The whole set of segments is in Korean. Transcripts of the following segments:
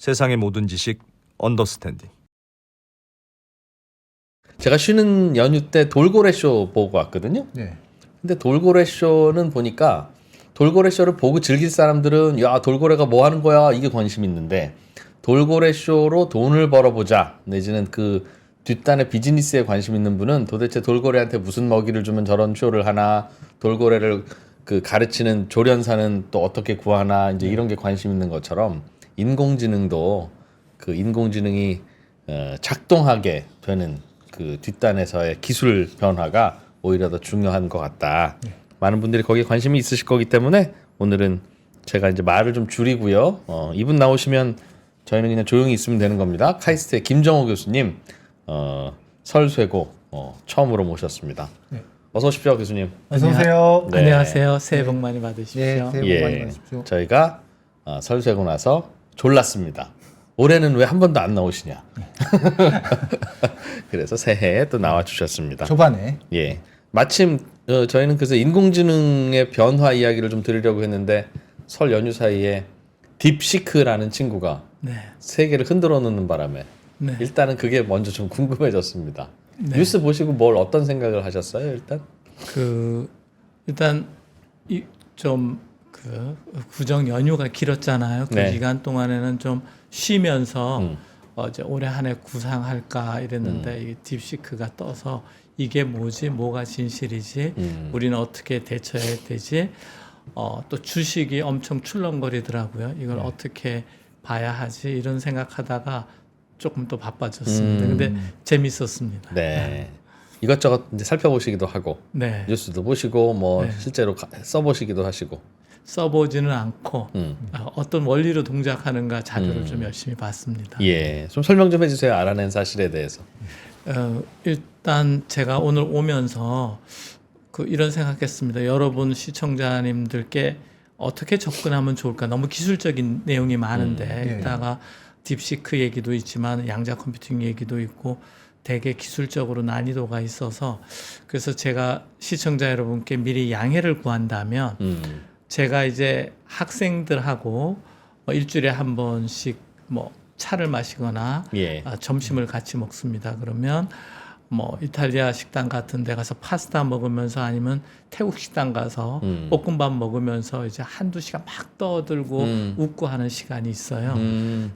세상의 모든 지식 언더스탠딩. 제가 쉬는 연휴 때 돌고래 쇼 보고 왔거든요. 네. 근데 돌고래 쇼는 보니까 돌고래 쇼를 보고 즐길 사람들은 야 돌고래가 뭐 하는 거야 이게 관심이 있는데 돌고래 쇼로 돈을 벌어보자 내지는 그 뒷단의 비즈니스에 관심 있는 분은 도대체 돌고래한테 무슨 먹이를 주면 저런 쇼를 하나 돌고래를 그 가르치는 조련사는 또 어떻게 구하나 이제 이런 게 관심 있는 것처럼 인공지능도 그 인공지능이 작동하게 되는 그 뒷단에서의 기술 변화가 오히려 더 중요한 것 같다. 많은 분들이 거기에 관심이 있으실 거기 때문에 오늘은 제가 이제 말을 좀 줄이고요. 이분 나오시면 저희는 그냥 조용히 있으면 되는 겁니다. 카이스트의 김정호 교수님 설쇠고 처음으로 모셨습니다. 네. 어서 오십시오, 교수님. 어서 오세요. 네. 안녕하세요. 새해 복 많이 받으십시오. 네, 새해 복 많이 받으십시오. 저희가 설쇠고 나서 졸랐습니다. 올해는 왜 한 번도 안 나오시냐. 그래서 새해에 또 나와 주셨습니다. 초반에 예. 마침 저희는 그래서 인공지능의 변화 이야기를 좀 드리려고 했는데 설 연휴 사이에 딥시크라는 친구가 네. 세계를 흔들어 놓는 바람에 네. 일단은 그게 먼저 좀 궁금해졌습니다. 네. 뉴스 보시고 뭘 어떤 생각을 하셨어요, 일단? 일단 좀 구정 연휴가 길었잖아요. 그 네. 기간 동안에는 좀 쉬면서 이제 올해 한 해 구상할까 이랬는데 이게 딥시크가 떠서 이게 뭐지, 뭐가 진실이지, 우리는 어떻게 대처해야 되지, 또 주식이 엄청 출렁거리더라고요. 이걸 어떻게 봐야 하지 이런 생각하다가 조금 또 바빠졌습니다. 근데 재밌었습니다. 네. 이것저것 이제 살펴보시기도 하고 네. 뉴스도 보시고 뭐 네. 실제로 써보시기도 하시고. 써보지는 않고 어떤 원리로 동작하는가 자료를 좀 열심히 봤습니다. 예, 좀 설명 좀 해주세요. 알아낸 사실에 대해서. 일단 제가 오늘 오면서 이런 생각했습니다. 여러분 시청자님들께 어떻게 접근하면 좋을까? 너무 기술적인 내용이 많은데 이따가 딥시크 얘기도 있지만 양자 컴퓨팅 얘기도 있고 되게 기술적으로 난이도가 있어서 그래서 제가 시청자 여러분께 미리 양해를 구한다면 제가 이제 학생들하고 일주일에 한 번씩 뭐 차를 마시거나 예. 점심을 같이 먹습니다. 그러면 뭐 이탈리아 식당 같은 데 가서 파스타 먹으면서 아니면 태국 식당 가서 볶음밥 먹으면서 이제 한두 시간 막 떠들고 웃고 하는 시간이 있어요.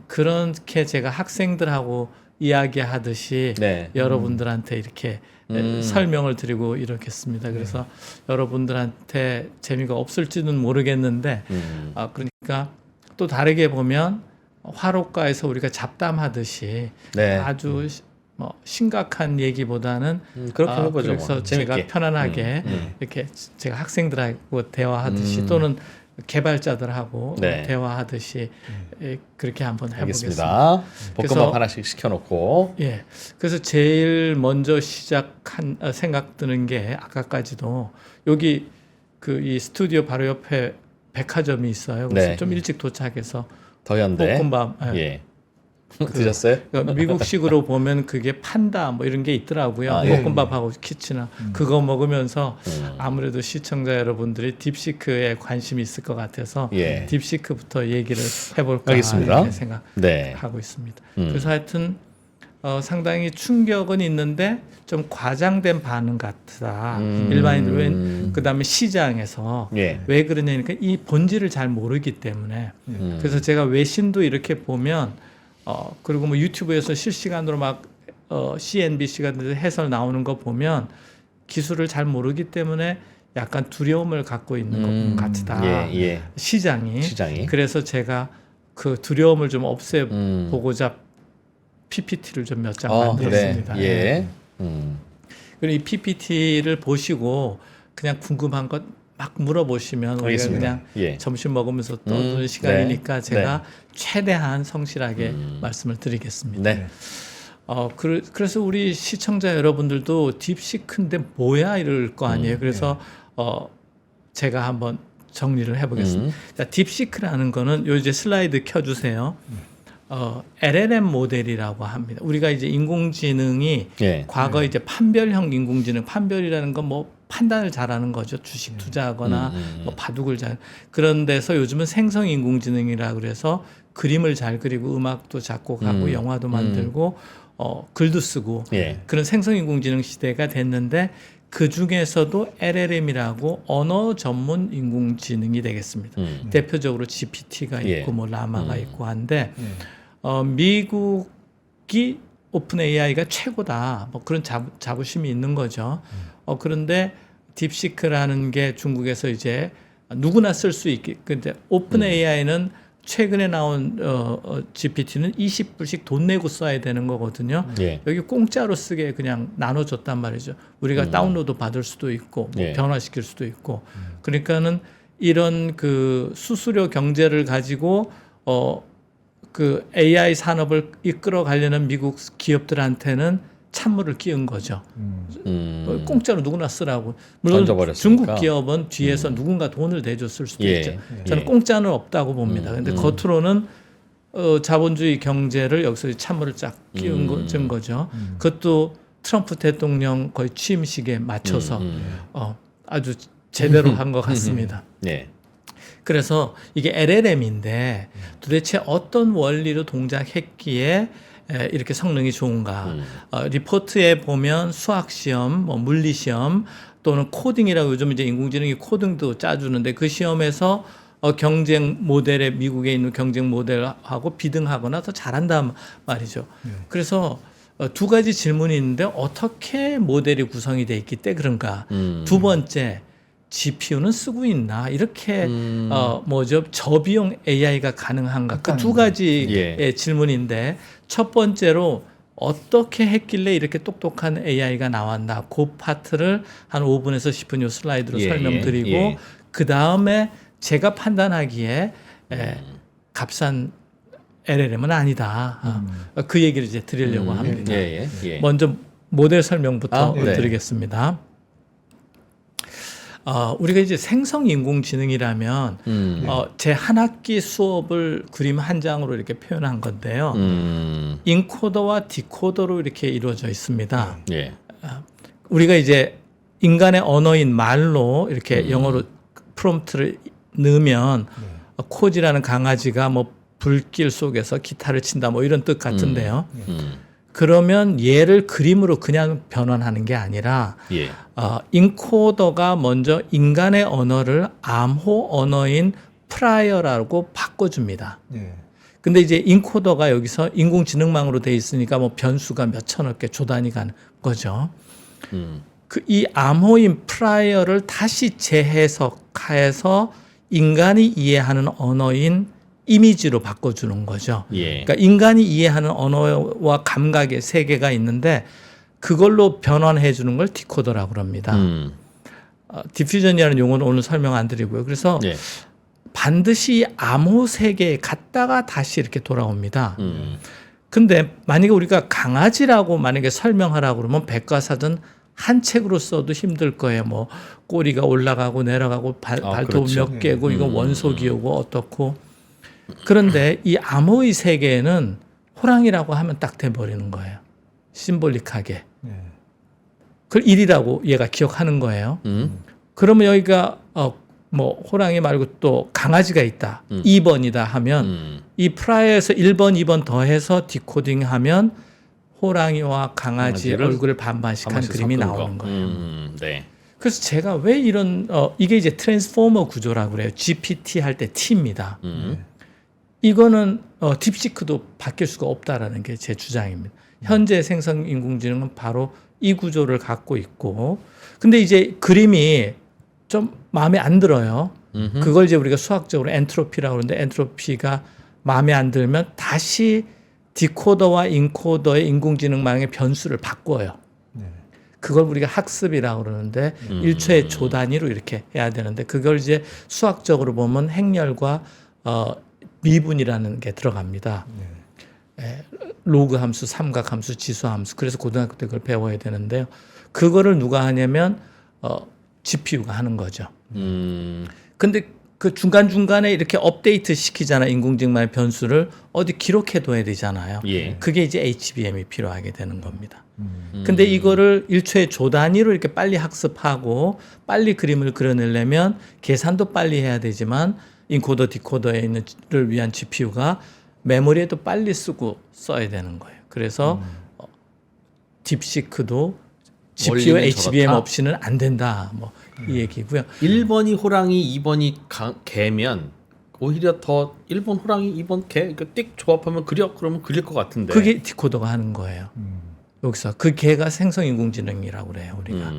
그렇게 제가 학생들하고 이야기하듯이 네. 여러분들한테 이렇게 설명을 드리고 이렇겠습니다. 그래서 여러분들한테 재미가 없을지는 모르겠는데 그러니까 또 다르게 보면 화로가에서 우리가 잡담하듯이 네. 아주 뭐 심각한 얘기보다는 그렇게 해보죠. 그래서 뭐. 제가 재밌게. 편안하게 이렇게 제가 학생들하고 대화하듯이 또는 개발자들하고 네. 대화하듯이 그렇게 한번 해보겠습니다. 알겠습니다. 볶음밥 그래서- 하나씩 시켜놓고. 예. 그래서 제일 먼저 시작한 생각 드는 게 아까까지도 여기 이 스튜디오 바로 옆에 백화점이 있어요. 그래서 네. 좀 일찍 도착해서 더현대. 볶음밥. 예. 드셨어요? 그러니까 미국식으로 보면 그게 판다 뭐 이런 게 있더라고요. 아, 예. 볶음밥하고 키치나 그거 먹으면서 아무래도 시청자 여러분들이 딥시크에 관심이 있을 것 같아서 예. 딥시크부터 얘기를 해볼까 알겠습니다. 이렇게 생각하고 네. 있습니다. 그래서 하여튼 상당히 충격은 있는데 좀 과장된 반응 같다. 일반인들 그다음에 시장에서 예. 왜 그러냐니까 이 본질을 잘 모르기 때문에 그래서 제가 외신도 이렇게 보면 그리고 뭐 유튜브에서 실시간으로 막 CNBC가 해설 나오는 거 보면 기술을 잘 모르기 때문에 약간 두려움을 갖고 있는 것 같다. 예. 시장이. 그래서 제가 그 두려움을 좀 없애보고자 PPT를 좀 몇 장 만들었습니다. 그래. 예. 그리고 이 PPT를 보시고 그냥 궁금한 것 막 물어보시면 우리가 알겠습니다. 그냥 예. 점심 먹으면서 떠드는 시간이니까 네. 제가 최대한 성실하게 말씀을 드리겠습니다. 네. 그래서 우리 시청자 여러분들도 딥시크인데 뭐야 이럴 거 아니에요. 그래서 제가 한번 정리를 해보겠습니다. 자, 딥시크라는 거는 요 이제 슬라이드 켜주세요. LLM 모델이라고 합니다. 우리가 이제 인공지능이 예. 과거 이제 판별형 인공지능, 판별이라는 건 뭐 판단을 잘하는 거죠. 주식 투자하거나 뭐 바둑을 잘 그런 데서 요즘은 생성 인공지능이라 그래서 그림을 잘 그리고 음악도 작곡하고 영화도 만들고 글도 쓰고 예. 그런 생성 인공지능 시대가 됐는데 그 중에서도 LLM이라고 언어 전문 인공지능이 되겠습니다. 대표적으로 GPT가 있고 예. 뭐 라마가 있고 한데 미국이 오픈 AI가 최고다. 뭐 그런 자부심이 있는 거죠. 그런데 딥시크라는 게 중국에서 이제 누구나 쓸 수 있게. 근데 오픈 AI는 최근에 나온 GPT는 20불씩 돈 내고 써야 되는 거거든요. 예. 여기 공짜로 쓰게 그냥 나눠줬단 말이죠. 우리가 다운로드 받을 수도 있고 뭐 예. 변화시킬 수도 있고. 그러니까는 이런 그 수수료 경제를 가지고 그 AI 산업을 이끌어 가려는 미국 기업들한테는 찬물을 끼운 거죠. 공짜로 누구나 쓰라고. 물론 던져버렸으니까. 중국 기업은 뒤에서 누군가 돈을 대줬을 수도 예. 있죠. 저는 예. 공짜는 없다고 봅니다. 근데 겉으로는 자본주의 경제를 여기서 찬물을 쫙 끼운 거죠. 그것도 트럼프 대통령 거의 취임식에 맞춰서 아주 제대로 한 것 같습니다. 예. 그래서 이게 LLM인데 도대체 어떤 원리로 동작했기에 이렇게 성능이 좋은가. 리포트에 보면 수학 시험, 뭐 물리 시험 또는 코딩이라고 요즘 이제 인공지능이 코딩도 짜주는데 그 시험에서 경쟁 모델에 미국에 있는 경쟁 모델하고 비등하거나 더 잘한단 말이죠. 그래서 두 가지 질문이 있는데 어떻게 모델이 구성이 돼 있기 때문에 그런가. 두 번째 GPU는 쓰고 있나 이렇게 저비용 AI가 가능한가 그 두 가지 질문인데 첫 번째로 어떻게 했길래 이렇게 똑똑한 AI가 나왔나 그 파트를 한 5분에서 10분 요 슬라이드로 설명드리고 그 다음에 제가 판단하기에 값싼 LLM은 아니다. 그 얘기를 이제 드리려고 합니다. 먼저 모델 설명부터 드리겠습니다. 우리가 이제 생성 인공지능이라면 제 한 학기 수업을 그림 한 장으로 이렇게 표현한 건데요. 인코더와 디코더로 이렇게 이루어져 있습니다. 우리가 이제 인간의 언어인 말로 이렇게 영어로 프롬프트를 넣으면 코지라는 강아지가 뭐 불길 속에서 기타를 친다 뭐 이런 뜻 같은데요. 그러면 얘를 그림으로 그냥 변환하는 게 아니라 인코더가 먼저 인간의 언어를 암호 언어인 프라이어라고 바꿔줍니다. 근데 이제 인코더가 여기서 인공지능망으로 돼 있으니까 뭐 변수가 몇 천억 개 조단위 가는 거죠. 그 이 암호인 프라이어를 다시 재해석해서 인간이 이해하는 언어인 이미지로 바꿔주는 거죠. 그러니까 인간이 이해하는 언어와 감각의 세계가 있는데 그걸로 변환해 주는 걸 디코더라고 합니다. 디퓨전이라는 용어는 오늘 설명 안 드리고요. 그래서 반드시 암호 세계에 갔다가 다시 이렇게 돌아옵니다. 근데 만약에 우리가 강아지라고 만약에 설명하라고 그러면 백과사전 한 책으로 써도 힘들 거예요. 뭐 꼬리가 올라가고 내려가고 발톱 그렇죠. 몇 개고 이거 원소기호고 어떻고. 그런데 이 암호의 세계에는 호랑이라고 하면 딱 돼버리는 거예요. 심볼릭하게. 그걸 1이라고 얘가 기억하는 거예요. 그러면 여기가 뭐 호랑이 말고 또 강아지가 있다. 2번이다 하면 이 프라이어에서 1번, 2번 더해서 디코딩하면 호랑이와 강아지 얼굴을 반반씩 한 그림이 나오는 거예요. 그래서 제가 왜 이런 이게 이제 트랜스포머 구조라고 그래요. GPT 할 때 T입니다. 이거는 딥시크도 바뀔 수가 없다라는 게 제 주장입니다. 현재 생성 인공지능은 바로 이 구조를 갖고 있고, 근데 이제 그림이 좀 마음에 안 들어요. 그걸 이제 우리가 수학적으로 엔트로피라고 그러는데 엔트로피가 마음에 안 들면 다시 디코더와 인코더의 인공지능망의 변수를 바꿔요. 그걸 우리가 학습이라고 그러는데 1초의 조 단위로 이렇게 해야 되는데 그걸 이제 수학적으로 보면 행렬과 미분이라는 게 들어갑니다. 로그 함수, 삼각 함수, 지수 함수. 그래서 고등학교 때 그걸 배워야 되는데요. 그거를 누가 하냐면 GPU가 하는 거죠. 근데 그 중간중간에 이렇게 업데이트 시키잖아. 인공지능만의 변수를 어디 기록해 둬야 되잖아요. 예. 그게 이제 HBM이 필요하게 되는 겁니다. 근데 이거를 1초에 조 단위로 이렇게 빨리 학습하고 빨리 그림을 그려내려면 계산도 빨리 해야 되지만 인코더 디코더에 있는를 위한 GPU가 메모리에도 빨리 쓰고 써야 되는 거예요. 그래서 딥시크도 GPU 원리는 HBM 저렇다? 없이는 안 된다. 뭐 이 얘기고요. 1번이 호랑이, 2번이 개면 오히려 더 1번 호랑이, 2번 개 이렇게 띡 조합하면 그러면 그릴 것 같은데. 그게 디코더가 하는 거예요. 여기서 그 개가 생성 인공지능이라고 그래요. 우리가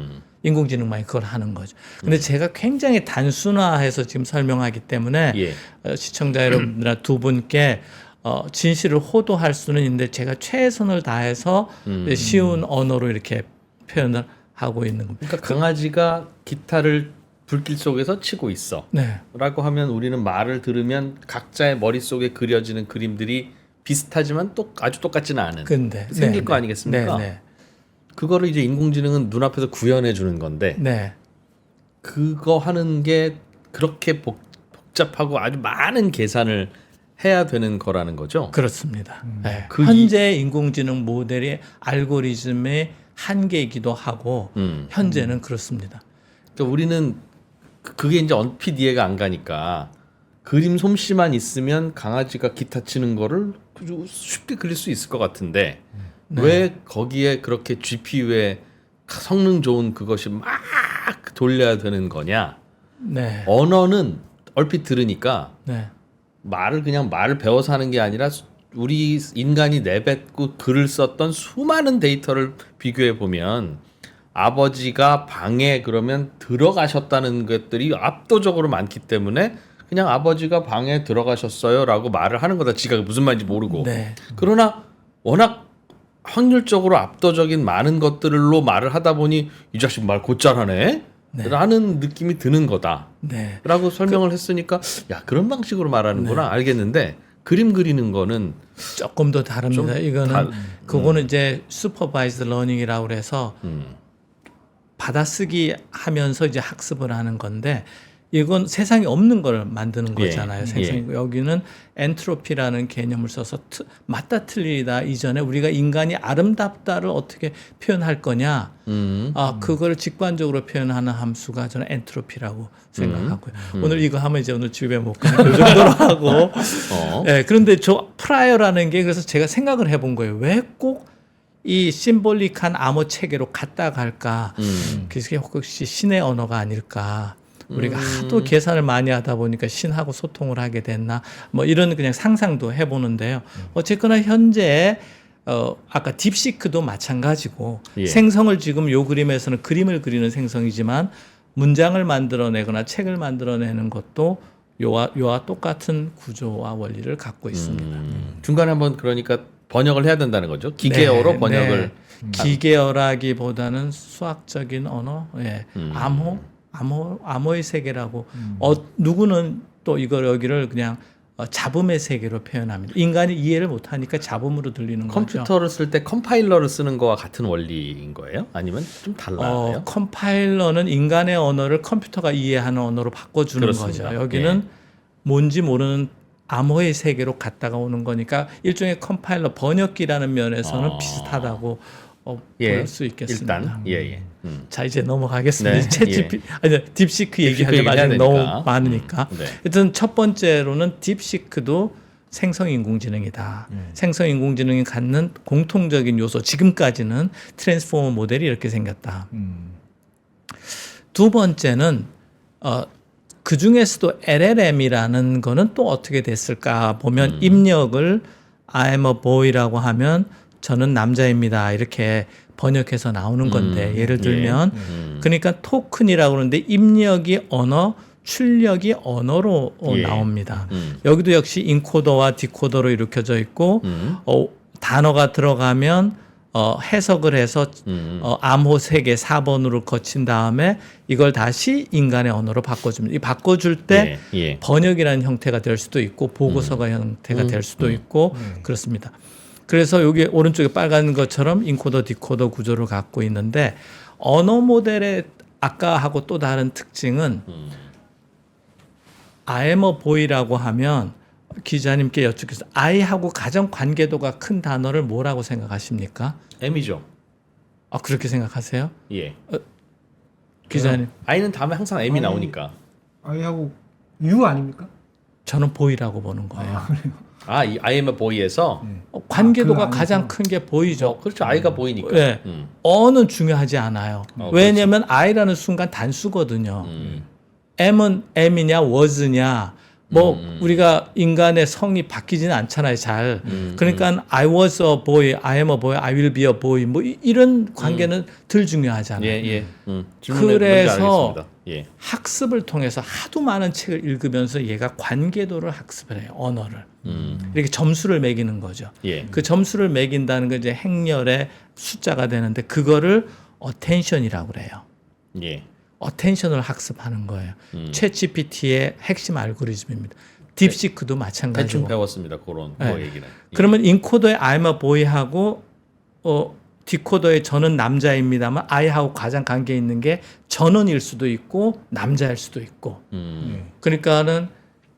인공지능만이 그걸 하는 거죠. 근데 제가 굉장히 단순화해서 지금 설명하기 때문에 예. 시청자 여러분들 두 분께 진실을 호도할 수는 있는데 제가 최선을 다해서 쉬운 언어로 이렇게 표현을 하고 있는 겁니다. 그러니까 강아지가 기타를 불길 속에서 치고 있어. 네. 라고 하면 우리는 말을 들으면 각자의 머릿속에 그려지는 그림들이 비슷하지만 또 아주 똑같지는 않은 근데 생길 거 아니겠습니까? 네. 그거를 이제 인공지능은 눈앞에서 구현해 주는 건데 네. 그거 하는 게 그렇게 복잡하고 아주 많은 계산을 해야 되는 거라는 거죠. 그렇습니다. 네. 그 현재 인공지능 모델의 알고리즘의 한계이기도 하고 현재는 그렇습니다. 그러니까 우리는 그게 이제 얼핏 이해가 안 가니까 그림 솜씨만 있으면 강아지가 기타 치는 거를 쉽게 그릴 수 있을 것 같은데 왜 거기에 그렇게 GPU에 성능 좋은 그것이 막 돌려야 되는 거냐? 네. 언어는 얼핏 들으니까 네. 말을 배워서 하는 게 아니라 우리 인간이 내뱉고 글을 썼던 수많은 데이터를 비교해 보면 아버지가 방에 그러면 들어가셨다는 것들이 압도적으로 많기 때문에 그냥 아버지가 방에 들어가셨어요라고 말을 하는 거다. 지가 무슨 말인지 모르고. 네. 그러나 워낙 확률적으로 압도적인 많은 것들로 말을 하다 보니 이 자식 말 곧잘하네 라는 느낌이 드는 거다. 네. 라고 설명을 했으니까 야 그런 방식으로 말하는구나 알겠는데 그림 그리는 거는 조금 더 다릅니다. 좀 이거는 그거는 이제 슈퍼바이즈 러닝이라고 그래서 받아쓰기 하면서 이제 학습을 하는 건데 이건 세상에 없는 걸 만드는 거잖아요. 세상에 여기는 엔트로피라는 개념을 써서 맞다 틀리다 이전에 우리가 인간이 아름답다를 어떻게 표현할 거냐, 그걸 직관적으로 표현하는 함수가 저는 엔트로피라고 생각하고요. 오늘 이거 하면 이제 오늘 집에 못 가는 그 정도로 하고. 네, 그런데 저 프라이어라는 게 그래서 제가 생각을 해본 거예요. 왜 꼭 이 심볼릭한 암호 체계로 갔다 갈까? 그게 혹시 신의 언어가 아닐까? 우리가 하도 계산을 많이 하다 보니까 신하고 소통을 하게 됐나 뭐 이런 그냥 상상도 해보는데요. 어쨌거나 현재 아까 딥시크도 마찬가지고 생성을 지금 요 그림에서는 그림을 그리는 생성이지만 문장을 만들어내거나 책을 만들어내는 것도 요와 똑같은 구조와 원리를 갖고 있습니다. 중간에 한번 그러니까 번역을 해야 된다는 거죠. 기계어로 번역을. 기계어라기보다는 수학적인 언어, 암호의 세계라고 누구는 또 이걸 여기를 그냥 잡음의 세계로 표현합니다. 인간이 이해를 못하니까 잡음으로 들리는 거죠. 컴퓨터를 쓸 때 컴파일러를 쓰는 거와 같은 원리인 거예요? 아니면 좀 달라요? 컴파일러는 인간의 언어를 컴퓨터가 이해하는 언어로 바꿔주는 그렇습니다. 거죠. 여기는 뭔지 모르는 암호의 세계로 갔다가 오는 거니까 일종의 컴파일러 번역기라는 면에서는 비슷하다고 볼 수 있겠습니다. 일단 자 이제 넘어가겠습니다. 네, 아니 딥시크 얘기하려면 아직 너무 많으니까. 일단 첫 번째로는 딥시크도 생성 인공지능이다. 생성 인공지능이 갖는 공통적인 요소 지금까지는 트랜스포머 모델이 이렇게 생겼다. 두 번째는 그 중에서도 LLM이라는 거는 또 어떻게 됐을까 보면 입력을 I'm a boy라고 하면 저는 남자입니다. 이렇게 번역해서 나오는 건데 예를 들면 그러니까 토큰이라고 그러는데 입력이 언어, 출력이 언어로 나옵니다. 여기도 역시 인코더와 디코더로 이루어져 있고 단어가 들어가면 해석을 해서 암호 3개 4번으로 거친 다음에 이걸 다시 인간의 언어로 바꿔줍니다. 이 바꿔줄 때 번역이라는 형태가 될 수도 있고 보고서가 형태가 될 수도 있고 그렇습니다. 그래서 여기 오른쪽에 빨간 것처럼 인코더 디코더 구조를 갖고 있는데 언어 모델의 아까하고 또 다른 특징은 I am a boy라고 하면 기자님께 여쭙겠습니다. I하고 가장 관계도가 큰 단어를 뭐라고 생각하십니까? M이죠. 아 그렇게 생각하세요? 예. 기자님, I는 다음에 항상 M이 나오니까. 아이하고 U 아닙니까? 저는 보이라고 보는 거예요. 이 I am a boy에서 관계도가 그 가장 안에서? 큰 게 보이죠. 그렇죠. I가 보이니까. 네. 어는 중요하지 않아요. 왜냐하면 I라는 순간 단수거든요. M은 M이냐 was냐 뭐 우리가 인간의 성이 바뀌지는 않잖아요. 잘. 그러니까 I was a boy, I am a boy, I will be a boy 뭐 이런 관계는 덜 중요하잖아요. 예. 그래서 예. 학습을 통해서 하도 많은 책을 읽으면서 얘가 관계도를 학습을 해요. 언어를. 이렇게 점수를 매기는 거죠. 예. 그 점수를 매긴다는 건 이제 행렬의 숫자가 되는데 그거를 어텐션이라고 그래요. 예. 어텐션을 학습하는 거예요. 챗 GPT의 핵심 알고리즘입니다. 딥시크도 대충 마찬가지고. 배웠습니다. 그런 네. 거 얘기는. 그러면 인코더의 I'm a boy하고 디코더의 저는 남자입니다만 I하고 가장 관계 있는 게 저는일 수도 있고 남자일 수도 있고. 그러니까는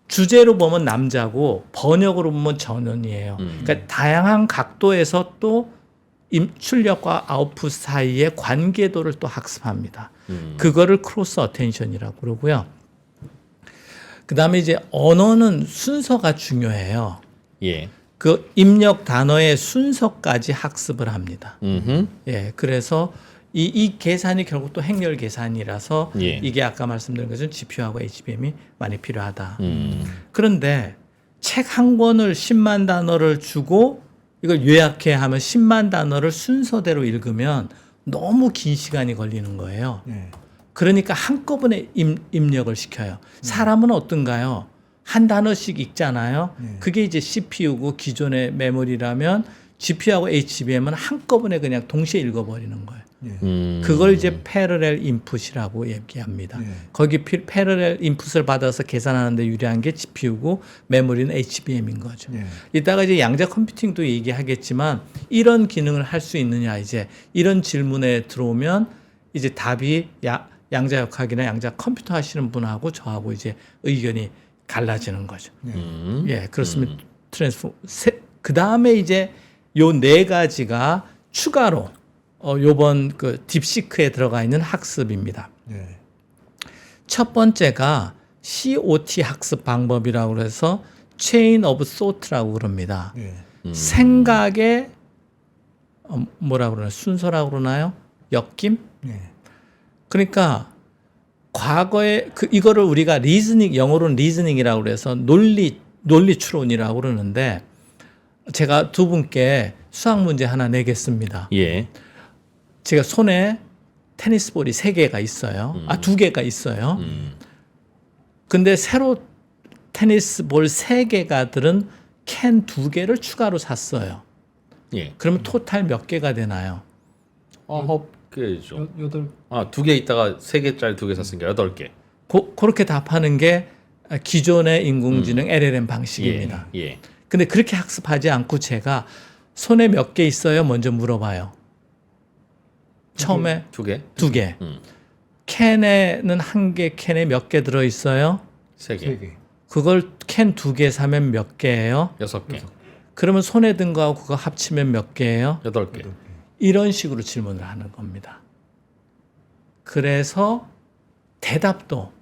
주제로 보면 남자고 번역으로 보면 저는이에요. 그러니까 다양한 각도에서 또 출력과 아웃풋 사이의 관계도를 또 학습합니다. 그거를 크로스 어텐션이라고 그러고요. 그다음에 이제 언어는 순서가 중요해요. 예. 그 입력 단어의 순서까지 학습을 합니다. 음흠. 예, 그래서 이 계산이 결국 또 행렬 계산이라서 예. 이게 아까 말씀드린 것은 GPU하고 HBM이 많이 필요하다. 그런데 책 한 권을 10만 단어를 주고 이걸 요약해 하면 10만 단어를 순서대로 읽으면 너무 긴 시간이 걸리는 거예요. 네. 그러니까 한꺼번에 입력을 시켜요. 사람은 어떤가요? 한 단어씩 읽잖아요. 그게 이제 CPU고 기존의 메모리라면 GPU하고 HBM은 한꺼번에 그냥 동시에 읽어버리는 거예요. 그걸 이제 패러렐 인풋이라고 얘기합니다. 거기 패러렐 인풋을 받아서 계산하는데 유리한 게 GPU고 메모리는 HBM인 거죠. 이따가 이제 양자 컴퓨팅도 얘기하겠지만 이런 기능을 할 수 있느냐 이제 이런 질문에 들어오면 이제 답이 양자역학이나 양자 컴퓨터 하시는 분하고 저하고 이제 의견이 갈라지는 거죠. 예, 그렇습니다. 그 다음에 이제 요 네 가지가 추가로 요번 그 딥시크에 들어가 있는 학습입니다. 첫 번째가 COT 학습 방법이라고 해서 Chain of Thought라고 그럽니다. 생각의 뭐라고 그러나요? 순서라고 그러나요? 엮임? 그러니까 과거에 이거를 우리가 리즈닝 영어로는 리즈닝이라고 그래서 논리 추론이라고 그러는데 제가 두 분께 수학 문제 하나 내겠습니다. 예. 제가 손에 테니스 볼이 3개가 있어요. 2개가 있어요. 근데 새로 테니스 볼 3개가 들은 캔 2개를 추가로 샀어요. 예. 그러면 토탈 몇 개가 되나요? 9개죠. 8. 2개 있다가 3개짜리 2개 샀으니까 8개. 그렇게 답하는 게 기존의 인공지능 LLM 방식입니다. 예. 근데 그렇게 학습하지 않고 제가 손에 몇 개 있어요? 먼저 물어봐요. 처음에 2개? 2개. 캔에는 1개 캔에 몇 개 들어 있어요? 3개. 그걸 캔 2개 사면 몇 개예요? 6개. 그러면 손에 든 거하고 그거 합치면 몇 개예요? 8개. 이런 식으로 질문을 하는 겁니다. 그래서 대답도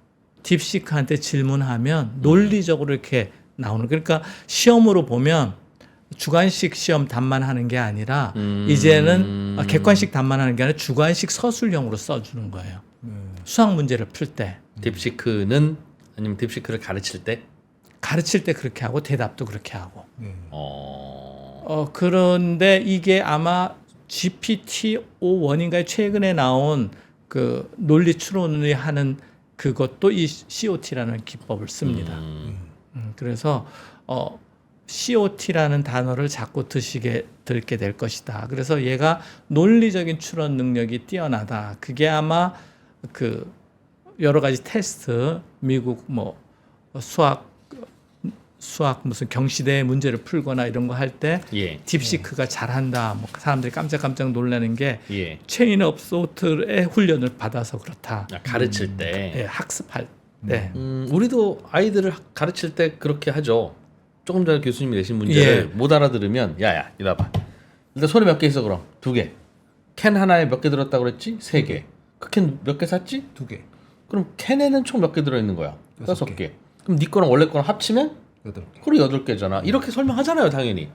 딥시크한테 질문하면 논리적으로 이렇게 나오는. 그러니까 시험으로 보면 주관식 시험 답만 하는 게 아니라 이제는 객관식 답만 하는 게 아니라 주관식 서술형으로 써주는 거예요. 수학 문제를 풀 때. 딥시크는 아니면 딥시크를 가르칠 때? 가르칠 때 그렇게 하고 대답도 그렇게 하고. 그런데 이게 아마 GPT-5.1인가요? 최근에 나온 그 논리 추론을 하는 그것도 이 COT라는 기법을 씁니다. 그래서 COT라는 단어를 자꾸 듣게 될 것이다. 그래서 얘가 논리적인 추론 능력이 뛰어나다. 그게 아마 그 여러 가지 테스트, 미국 뭐 수학 무슨 경시대 문제를 풀거나 이런 거 할 때 예. 딥시크가 잘한다. 뭐 사람들이 깜짝깜짝 놀라는 게 예. 체인 업 소트의 훈련을 받아서 그렇다. 가르칠 때. 예, 학습할 네. 우리도 아이들을 가르칠 때 그렇게 하죠. 조금 전에 교수님이 내신 문제를 못 알아들으면 야야 이리 와봐. 일단 손에 몇 개 있어 그럼? 2개. 캔 하나에 몇 개 들었다고 그랬지? 3개. 그 캔 몇 개 샀지? 2개, 그럼 캔에는 총 몇 개 들어있는 거야? 6개. 6개. 그럼 네 거랑 원래 거랑 합치면 8개. 그래 8개잖아. 이렇게 설명하잖아요, 당연히.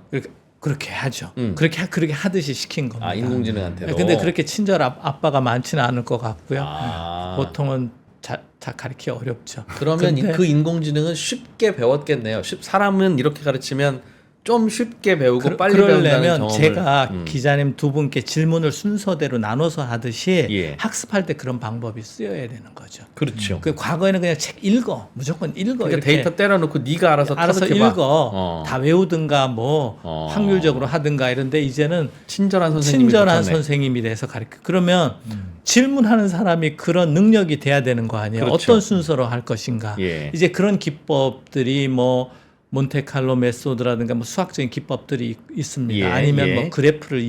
그렇게 하죠. 그렇게 하듯이 시킨 겁니다. 아, 인공지능한테도. 근데 그렇게 친절 아빠가 많지는 않을 것 같고요. 아. 보통은 자 가르치기 어렵죠. 그러면 근데 그 인공지능은 쉽게 배웠겠네요. 사람은 이렇게 가르치면 좀 쉽게 배우고 빨리 배운다는 그러려면 경험을. 제가 기자님 두 분께 질문을 순서대로 나눠서 하듯이 예. 학습할 때 그런 방법이 쓰여야 되는 거죠. 그렇죠. 그 과거에는 그냥 책 읽어, 무조건 읽어 그러니까 이렇게 데이터 때려놓고 네가 알아서 터득해봐. 읽어, 다 외우든가 뭐 확률적으로 하든가 이런데 이제는 친절한 선생님이 친절한 붙었네. 선생님이 돼서 가르쳐. 그러면 질문하는 사람이 그런 능력이 돼야 되는 거 아니에요. 그렇죠. 어떤 순서로 할 것인가. 예. 이제 그런 기법들이 뭐 몬테칼로 메소드라든가 뭐 수학적인 기법들이 있습니다. 예, 아니면 예. 뭐 그래프를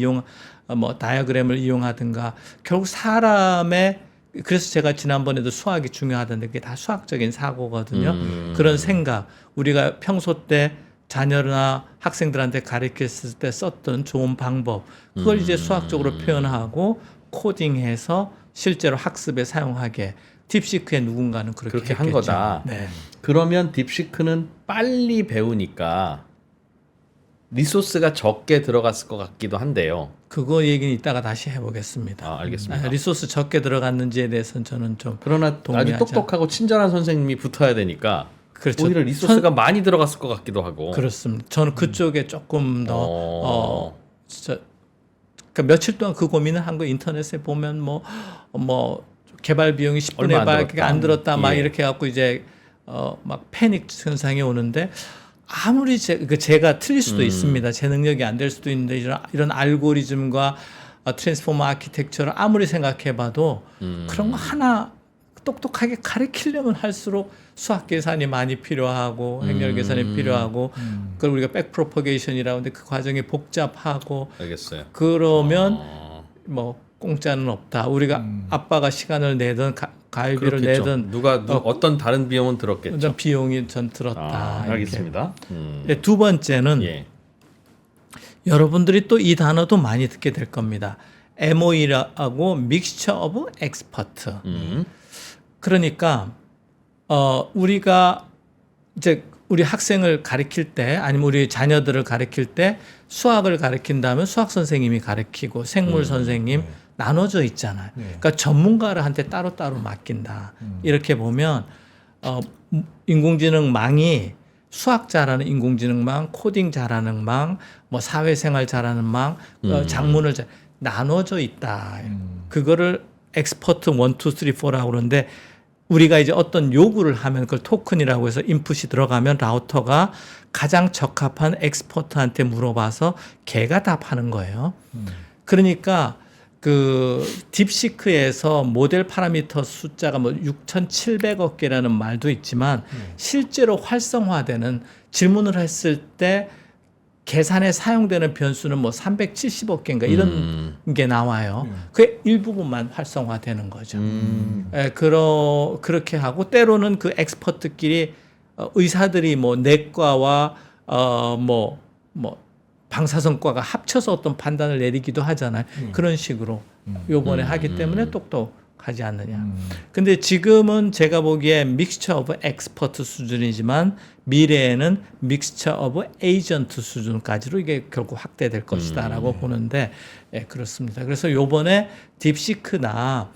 뭐 다이어그램을 이용하든가 결국 사람의 그래서 제가 지난번에도 수학이 중요하던데 그게 다 수학적인 사고거든요. 그런 생각 우리가 평소 때 자녀나 학생들한테 가르쳤을 때 썼던 좋은 방법 그걸 이제 수학적으로 표현하고 코딩해서 실제로 학습에 사용하게 딥시크의 누군가는 그렇게 한 했겠죠. 거다. 네. 그러면 딥시크는 빨리 배우니까 리소스가 적게 들어갔을 것 같기도 한데요. 그거 얘기는 이따가 다시 해보겠습니다. 아, 알겠습니다. 리소스 적게 들어갔는지에 대해서는 저는 좀 그러나 아주 동의하지 똑똑하고 친절한 선생님이 붙어야 되니까 그렇죠. 오히려 리소스가 많이 들어갔을 것 같기도 하고. 그렇습니다. 저는 그쪽에 조금 더 진짜 그러니까 며칠 동안 그 고민을 한 거 인터넷에 보면 뭐 개발 비용이 10분의 얼마 안 1밖에 안 들었다 막 예. 이렇게 갖고 이제 막 패닉 현상이 오는데 아무리 제가 틀릴 수도 있습니다. 제 능력이 안 될 수도 있는데 이런 알고리즘과 트랜스포머 아키텍처를 아무리 생각해봐도 그런 거 하나 똑똑하게 가르치려면 할수록 수학 계산이 많이 필요하고 행렬 계산이 필요하고 그걸 우리가 백프로퍼게이션이라고 하는데 그 과정이 복잡하고 알겠어요. 그러면 뭐 공짜는 없다. 우리가 아빠가 시간을 내든 가입비를 그렇겠죠. 내든 누가 어떤 다른 비용은 들었겠죠. 어떤 비용이 전 들었다. 이렇게. 알겠습니다. 네, 두 번째는 예. 여러분들이 또 이 단어도 많이 듣게 될 겁니다. MOE라고 Mixture of Expert. 그러니까 우리가 이제 우리 학생을 가르칠 때 아니면 우리 자녀들을 가르칠 때 수학을 가르친다면 수학 선생님이 가르치고 생물 선생님 나눠져 있잖아요. 그러니까 전문가를 한테 따로따로 맡긴다. 이렇게 보면 인공지능망이 수학 잘하는 인공지능망, 코딩 잘하는 망, 뭐 사회생활 잘하는 망, 작문을 나눠져 있다. 그거를 엑스퍼트 1, 2, 3, 4라고 그러는데 우리가 이제 어떤 요구를 하면 그걸 토큰이라고 해서 인풋이 들어가면 라우터가 가장 적합한 엑스퍼트한테 물어봐서 걔가 답하는 거예요. 그러니까 그 딥시크에서 모델 파라미터 숫자가 뭐 6,700억 개라는 말도 있지만 실제로 활성화되는 질문을 했을 때 계산에 사용되는 변수는 뭐 370억 개인가 이런 게 나와요. 그 일부분만 활성화되는 거죠. 예, 그렇게 하고 때로는 그 엑스퍼트끼리 의사들이 뭐 내과와 뭐 방사선과가 합쳐서 어떤 판단을 내리기도 하잖아요. 그런 식으로 요번에 하기 때문에 똑똑하지 않느냐. 근데 지금은 제가 보기에 믹스처 오브 엑스퍼트 수준이지만 미래에는 믹스처 오브 에이전트 수준까지로 이게 결국 확대될 것이다라고 보는데 예, 그렇습니다. 그래서 요번에 딥시크나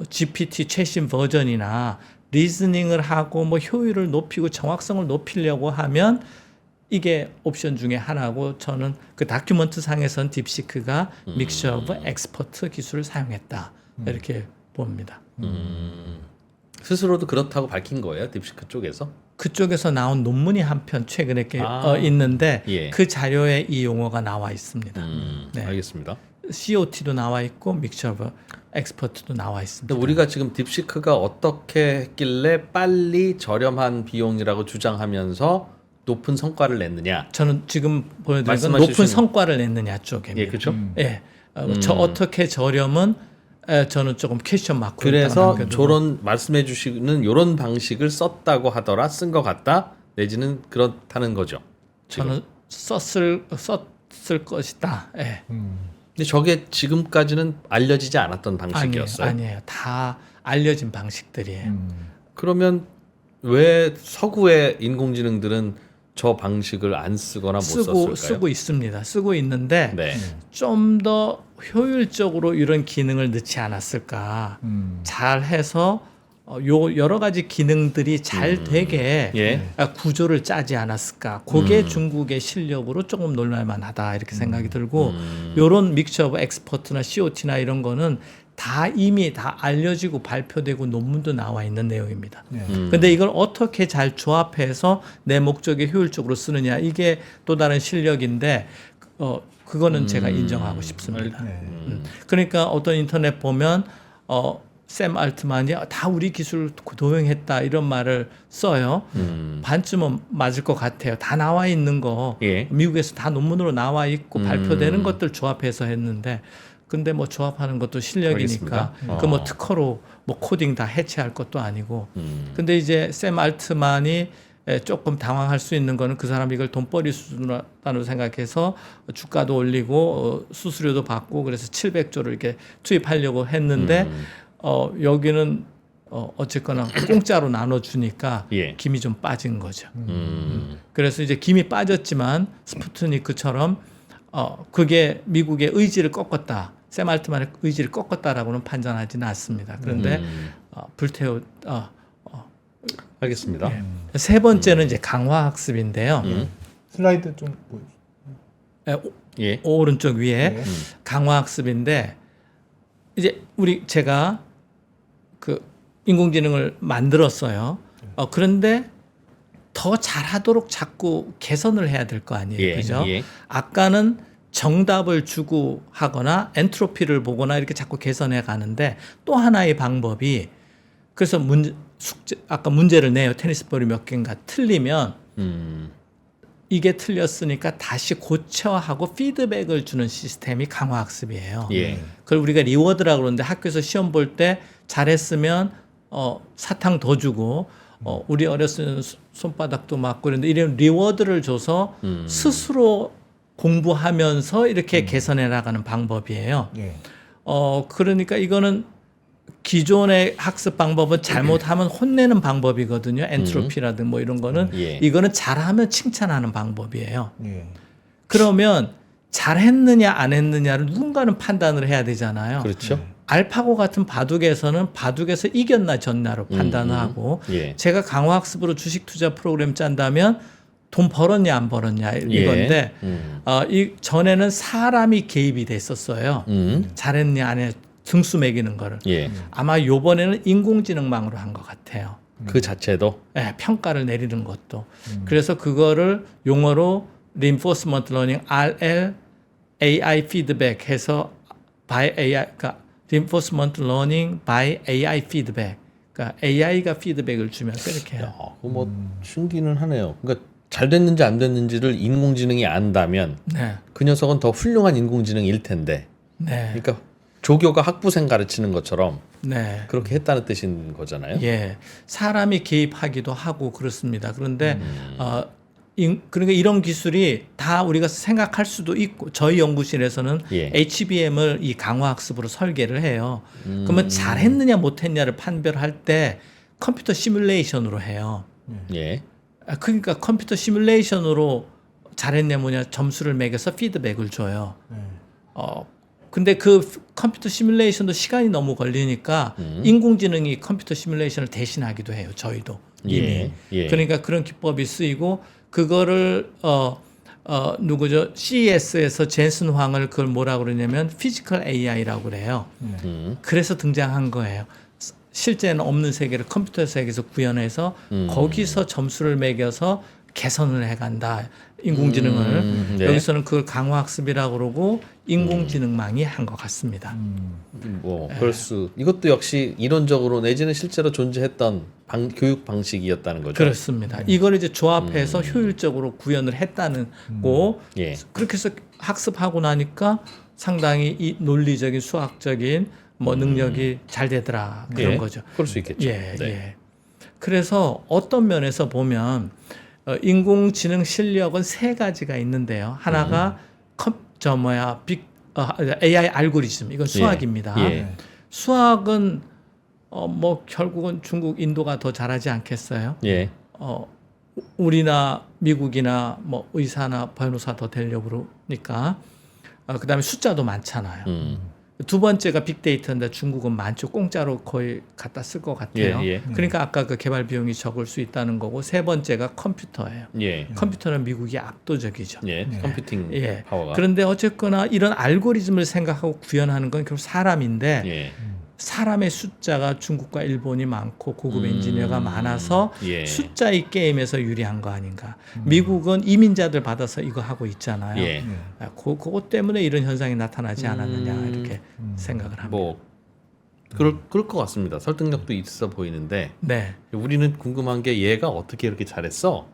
GPT 최신 버전이나 리즈닝을 하고 뭐 효율을 높이고 정확성을 높이려고 하면 이게 옵션 중에 하나고 저는 그 다큐멘트 상에선 딥시크가 믹셔 오브 엑스퍼트 기술을 사용했다 이렇게 봅니다. 스스로도 그렇다고 밝힌 거예요, 딥시크 쪽에서? 그쪽에서 나온 논문이 한 편 최근에 있는데 예. 그 자료에 이 용어가 나와 있습니다. 네. 알겠습니다. COT도 나와 있고 믹셔 오브 엑스퍼트도 나와 있습니다. 근데 우리가 지금 딥시크가 어떻게 했길래 빨리 저렴한 비용이라고 주장하면서 높은 성과를 냈느냐? 저는 지금 보여드린 건 말씀하실 높은 수 있는- 성과를 냈느냐 쪽입니다. 예, 그렇죠. 예, 저 어떻게 저렴은 저는 조금 퀘스천 마크. 그래서 저런 말씀해 주시는 이런 방식을 썼다고 하더라, 쓴 것 같다, 내지는 그렇다는 거죠. 지금. 저는 썼을 것이다. 예. 근데 저게 지금까지는 알려지지 않았던 방식이었어요. 아니에요. 다 알려진 방식들이에요. 그러면 왜 서구의 인공지능들은 저 방식을 안 쓰거나 못 썼을까요? 쓰고 있습니다. 쓰고 있는데 네. 좀 더 효율적으로 이런 기능을 넣지 않았을까. 잘 해서 요 여러 가지 기능들이 잘 되게 예. 구조를 짜지 않았을까. 그게 중국의 실력으로 조금 놀랄만하다 이렇게 생각이 들고 요런 믹처 오브 엑스퍼트나 COT나 이런 거는 다 이미 다 알려지고 발표되고 논문도 나와 있는 내용입니다. 근데 이걸 어떻게 잘 조합해서 내 목적에 효율적으로 쓰느냐, 이게 또 다른 실력인데 그거는 제가 인정하고 싶습니다. 그러니까 어떤 인터넷 보면 샘 알트만이 다 우리 기술 도용했다 이런 말을 써요. 반쯤은 맞을 것 같아요. 다 나와 있는 거 예. 미국에서 다 논문으로 나와 있고 발표되는 것들 조합해서 했는데, 근데 뭐 조합하는 것도 실력이니까 그 뭐 특허로 뭐 코딩 다 해체할 것도 아니고. 근데 이제 샘 알트만이 조금 당황할 수 있는 거는 그 사람이 이걸 돈벌이 수준으로 생각해서 주가도 올리고 수수료도 받고 그래서 700조를 이렇게 투입하려고 했는데 여기는 어쨌거나 공짜로 나눠주니까 예. 김이 좀 빠진 거죠. 그래서 이제 김이 빠졌지만 스푸트니크처럼 그게 미국의 의지를 꺾었다, 샘 알트만의 의지를 꺾었다라고는 판단하지는 않습니다. 그런데 알겠습니다. 세 번째는 이제 강화 학습인데요. 슬라이드 좀 보여주세요. 예. 오른쪽 위에 네. 강화 학습인데, 이제 제가 그 인공지능을 만들었어요. 그런데 더 잘하도록 자꾸 개선을 해야 될 거 아니에요, 예, 그죠? 예. 아까는 정답을 주고 하거나 엔트로피를 보거나 이렇게 자꾸 개선해 가는데, 또 하나의 방법이, 그래서 아까 문제를 내요. 테니스 볼이 몇 개인가 틀리면 이게 틀렸으니까 다시 고쳐 하고 피드백을 주는 시스템이 강화 학습이에요. 예. 그걸 우리가 리워드라고 그러는데, 학교에서 시험 볼 때 잘했으면 사탕 더 주고 우리 어렸을 때 손바닥도 맞고 그런데 이런 리워드를 줘서 스스로 공부하면서 이렇게 개선해 나가는 방법이에요. 예. 그러니까 이거는 기존의 학습 방법은 잘못하면 혼내는 방법이거든요. 엔트로피라든 뭐 이런 거는. 예. 이거는 잘하면 칭찬하는 방법이에요. 예. 그러면 잘했느냐 안 했느냐를 누군가는 판단을 해야 되잖아요. 그렇죠. 알파고 같은 바둑에서는 바둑에서 이겼나 졌나로 판단을 하고, 예. 제가 강화학습으로 주식 투자 프로그램 짠다면 돈 벌었냐 안 벌었냐 이건데, 이 전에는 사람이 개입이 됐었어요. 잘했냐 안 했냐 등수 매기는 거를. 예. 아마 요번에는 인공지능망으로 한 것 같아요. 그 자체도. 네, 평가를 내리는 것도. 그래서 그거를 용어로 reinforcement learning, RL, AI feedback 해서 by AI, 그러니까 reinforcement learning by AI feedback. 그러니까 AI가 피드백을 주면서 이렇게 해요. 뭐 신기는 하네요. 그러니까 잘 됐는지 안 됐는지를 인공지능이 안다면 네, 그 녀석은 더 훌륭한 인공지능일 텐데. 네, 그러니까 조교가 학부생 가르치는 것처럼 네. 그렇게 했다는 뜻인 거잖아요. 예, 사람이 개입하기도 하고 그렇습니다. 그런데 그러니까 이런 기술이 다 우리가 생각할 수도 있고, 저희 연구실에서는 예. HBM을 이 강화학습으로 설계를 해요. 그러면 잘했느냐 못했냐를 판별할 때 컴퓨터 시뮬레이션으로 해요. 예. 그러니까 컴퓨터 시뮬레이션으로 잘했냐 뭐냐 점수를 매겨서 피드백을 줘요. 근데 그 컴퓨터 시뮬레이션도 시간이 너무 걸리니까 인공지능이 컴퓨터 시뮬레이션을 대신하기도 해요. 저희도 이미. 예, 예. 그러니까 그런 기법이 쓰이고, 그거를 누구죠? CES에서 젠슨 황을 그걸 뭐라고 그러냐면 피지컬 AI라고 그래요. 그래서 등장한 거예요. 실제는 없는 세계를 컴퓨터 세계에서 구현해서 거기서 점수를 매겨서 개선을 해간다. 인공지능을. 네. 여기서는 그걸 강화학습이라고 그러고 인공지능망이 한 것 같습니다. 뭐 그럴 수. 이것도 역시 이론적으로 내지는 실제로 존재했던 교육 방식이었다는 거죠. 그렇습니다. 이걸 이제 조합해서 효율적으로 구현을 했다는 거. 예. 그렇게 해서 학습하고 나니까 상당히 이 논리적인 수학적인 뭐 능력이 잘 되더라 그런 예, 거죠. 그럴 수 있겠죠. 예, 네. 예. 그래서 어떤 면에서 보면 인공지능 실력은 세 가지가 있는데요. 하나가 AI 알고리즘 이건 수학입니다. 예. 수학은 뭐 결국은 중국, 인도가 더 잘하지 않겠어요? 예. 우리나 미국이나 뭐 의사나 변호사 더 되려고 그러니까 그다음에 숫자도 많잖아요. 두 번째가 빅데이터인데 중국은 많죠. 공짜로 거의 갖다 쓸 것 같아요. 예, 예. 그러니까 아까 그 개발 비용이 적을 수 있다는 거고 세 번째가 컴퓨터예요. 예. 컴퓨터는 미국이 압도적이죠. 예. 컴퓨팅 예. 파워가. 그런데 어쨌거나 이런 알고리즘을 생각하고 구현하는 건 결국 사람인데 예. 사람의 숫자가 중국과 일본이 많고 고급 엔지니어가 많아서 예. 숫자의 게임에서 유리한 거 아닌가. 미국은 이민자들 받아서 이거 하고 있잖아요. 예. 그것 때문에 이런 현상이 나타나지 않았느냐 이렇게 생각을 합니다. 뭐 그럴 것 같습니다. 설득력도 있어 보이는데 네, 우리는 궁금한 게 얘가 어떻게 이렇게 잘했어?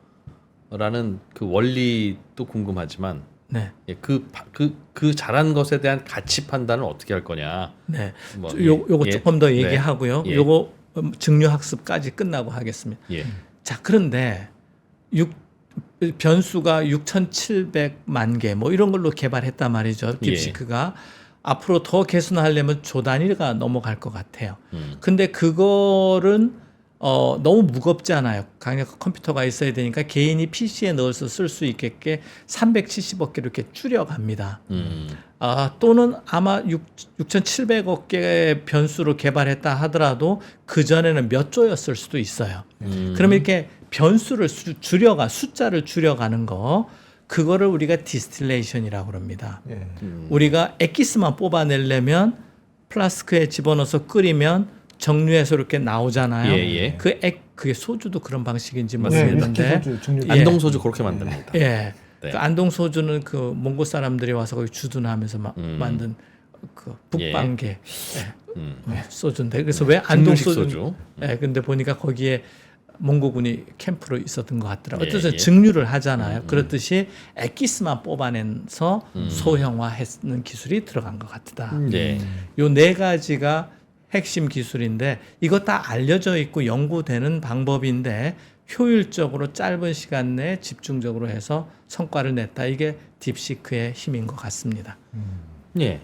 라는 그 원리도 궁금하지만 네, 예, 그 잘한 것에 대한 가치 판단을 어떻게 할 거냐. 네. 뭐, 요거 예. 조금 더 네. 얘기하고요. 예. 요거 증류학습까지 끝나고 하겠습니다. 예. 자, 그런데 변수가 6,700만 개 뭐 이런 걸로 개발했단 말이죠. 딥시크가 앞으로 더 개선하려면 조 단위가 넘어갈 것 같아요. 근데 그거는 너무 무겁잖아요. 강력한 컴퓨터가 있어야 되니까 개인이 PC에 넣어서 쓸 수 있게 370억 개 이렇게 줄여갑니다. 또는 아마 6,700억 개의 변수로 개발했다 하더라도 그 전에는 몇 조였을 수도 있어요. 그러면 이렇게 변수를 줄여가 숫자를 줄여가는 거 그거를 우리가 디스틸레이션이라고 합니다. 예. 우리가 액기스만 뽑아내려면 플라스크에 집어넣어서 끓이면 정류해서 이렇게 나오잖아요. 예. 그게 소주도 그런 방식인지 네, 모르겠는데 위스키 소주 증류. 예. 안동 소주 그렇게 만듭니다. 예. 네. 그 안동 소주는 그 몽고 사람들이 와서 거기 주둔하면서 만든 그 북방계 소주인데 그래서 왜 안동 증류식 소주? 소주. 예. 근데 보니까 거기에 몽고군이 캠프로 있었던 것 같더라고요. 예, 어쨌든 예. 증류를 하잖아요. 그렇듯이 액기스만 뽑아내서 소형화하는 기술이 들어간 것 같다. 네. 요 네 가지가 핵심 기술인데 이거 다 알려져 있고 연구되는 방법인데 효율적으로 짧은 시간 내에 집중적으로 해서 성과를 냈다. 이게 딥시크의 힘인 것 같습니다. 예.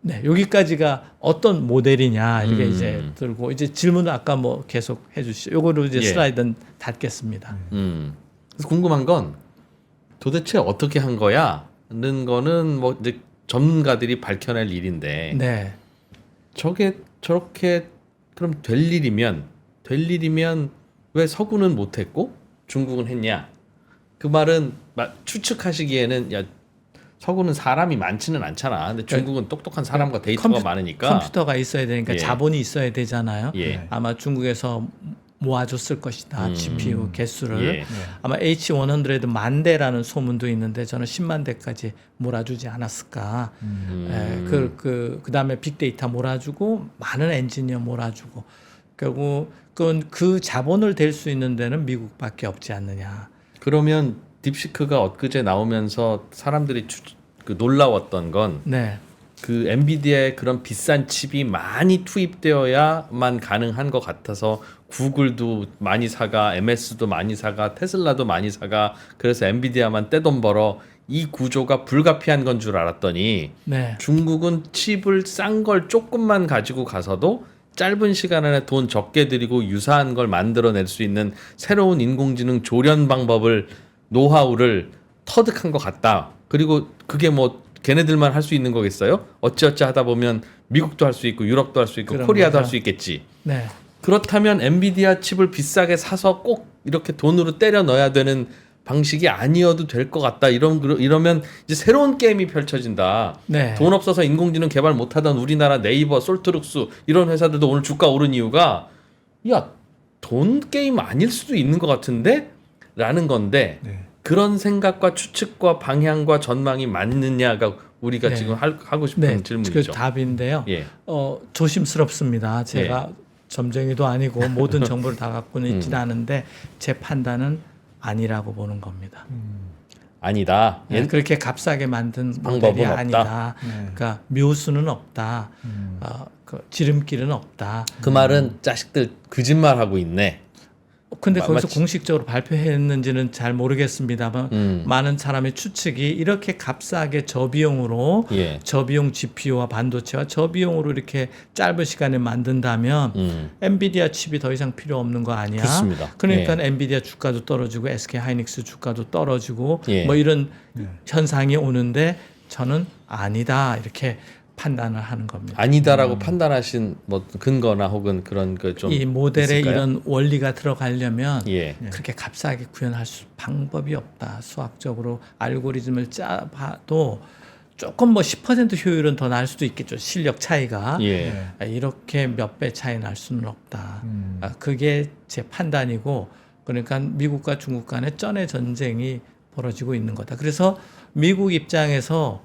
네, 여기까지가 어떤 모델이냐 이게 이제 들고 이제 질문을 아까 뭐 계속 해주시죠. 요거로 이제 예. 슬라이드는 닫겠습니다. 그래서 궁금한 건 도대체 어떻게 한 거야는 거는 뭐 이제 전문가들이 밝혀낼 일인데 네, 저렇게 그럼 될 일이면 왜 서구는 못했고 중국은 했냐? 그 말은 추측하시기에는 야 서구는 사람이 많지는 않잖아. 근데 중국은 똑똑한 사람과 데이터가 많으니까 컴퓨터가 있어야 되니까 예. 자본이 있어야 되잖아요. 예. 아마 중국에서 모아줬을 것이다. GPU 개수를. 예. 아마 H100 만 대라는 소문도 있는데 저는 10만 대까지 몰아주지 않았을까. 그다음에 빅데이터 몰아주고 많은 엔지니어 몰아주고 결국은 그 자본을 댈 수 있는 데는 미국밖에 없지 않느냐. 그러면 딥시크가 엊그제 나오면서 사람들이 놀라웠던 건 네. 그 엔비디아의 그런 비싼 칩이 많이 투입되어야만 가능한 것 같아서 구글도 많이 사가, MS도 많이 사가, 테슬라도 많이 사가. 그래서 엔비디아만 떼돈 벌어 이 구조가 불가피한 건 줄 알았더니 네. 중국은 칩을 싼 걸 조금만 가지고 가서도 짧은 시간 안에 돈 적게 들이고 유사한 걸 만들어낼 수 있는 새로운 인공지능 조련 방법을 노하우를 터득한 것 같다. 그리고 그게 뭐 걔네들만 할 수 있는 거겠어요? 어찌어찌 하다 보면 미국도 할 수 있고 유럽도 할 수 있고 그런 코리아도 거죠. 할 수 있겠지. 네. 그렇다면 엔비디아 칩을 비싸게 사서 꼭 이렇게 돈으로 때려 넣어야 되는 방식이 아니어도 될 것 같다. 이러면 이제 새로운 게임이 펼쳐진다. 네. 돈 없어서 인공지능 개발 못하던 우리나라 네이버, 솔트룩스 이런 회사들도 오늘 주가 오른 이유가 야, 돈 게임 아닐 수도 있는 것 같은데? 라는 건데 네. 그런 생각과 추측과 방향과 전망이 맞느냐가 우리가 네. 지금 하고 싶은 네. 그 질문이죠. 답인데요. 예. 조심스럽습니다. 제가 점쟁이도 아니고 모든 정보를 다 갖고는 있지는 않은데 제 판단은 아니라고 보는 겁니다. 아니다. 그렇게 값싸게 만든 방법은 모델이 없다. 아니다. 네. 그러니까 묘수는 없다. 그 지름길은 없다. 그 말은 자식들 거짓말하고 있네. 근데 거기서 마치- 공식적으로 발표했는지는 잘 모르겠습니다만 많은 사람의 추측이 이렇게 값싸게 저비용으로 예. 저비용 GPU와 반도체와 저비용으로 이렇게 짧은 시간에 만든다면 엔비디아 칩이 더 이상 필요 없는 거 아니야? 그렇습니다. 그러니까 엔비디아 주가도 떨어지고 SK 하이닉스 주가도 떨어지고 예. 뭐 이런 현상이 오는데 저는 아니다 이렇게 판단을 하는 겁니다. 아니다라고 판단하신 뭐 근거나 혹은 그런 그 좀 이 모델에 있을까요? 이런 원리가 들어가려면 예. 그렇게 값싸게 구현할 방법이 없다. 수학적으로 알고리즘을 짜봐도 조금 뭐 10% 효율은 더 날 수도 있겠죠. 실력 차이가. 예. 이렇게 몇 배 차이 날 수는 없다. 그게 제 판단이고 그러니까 미국과 중국 간의 쩐의 전쟁이 벌어지고 있는 거다. 그래서 미국 입장에서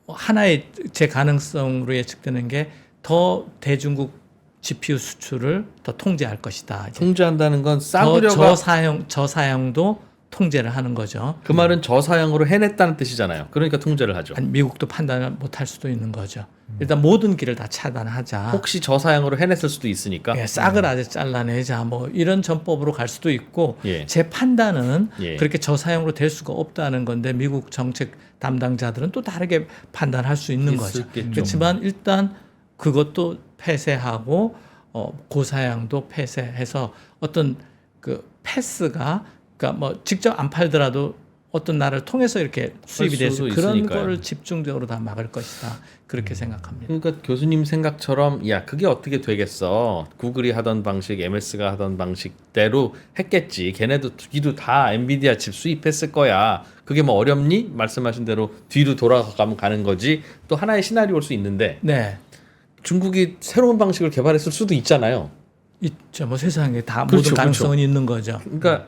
하나의 제 가능성으로 예측되는 게 더 대중국 GPU 수출을 더 통제할 것이다. 이제 통제한다는 건 더 싸구려가 저사양도 통제를 하는 거죠. 그 말은 저사양으로 해냈다는 뜻이잖아요. 그러니까 통제를 하죠. 아니, 미국도 판단을 못할 수도 있는 거죠. 일단 모든 길을 다 차단하자. 혹시 저사양으로 해냈을 수도 있으니까. 예, 싹을 아예 잘라내자. 뭐 이런 전법으로 갈 수도 있고 예. 제 판단은 예. 그렇게 저사양으로 될 수가 없다는 건데 미국 정책 담당자들은 또 다르게 판단할 수 있는 거죠. 있을겠죠. 그렇지만 일단 그것도 폐쇄하고 고사양도 폐쇄해서 어떤 그 패스가 그러니까 뭐 직접 안 팔더라도 어떤 나라를 통해서 이렇게 수입이 될 수 수도 그런 있으니까요. 거를 집중적으로 다 막을 것이다. 그렇게 생각합니다. 그러니까 교수님 생각처럼 야 그게 어떻게 되겠어? 구글이 하던 방식, MS가 하던 방식대로 했겠지. 걔네도 뒤도 다 엔비디아 칩 수입했을 거야. 그게 뭐 어렵니? 말씀하신 대로 뒤로 돌아가면 가는 거지. 또 하나의 시나리오일 수 있는데 네. 중국이 새로운 방식을 개발했을 수도 있잖아요. 있죠. 뭐 세상에 다 그렇죠, 모든 가능성은 있는 거죠. 그러니까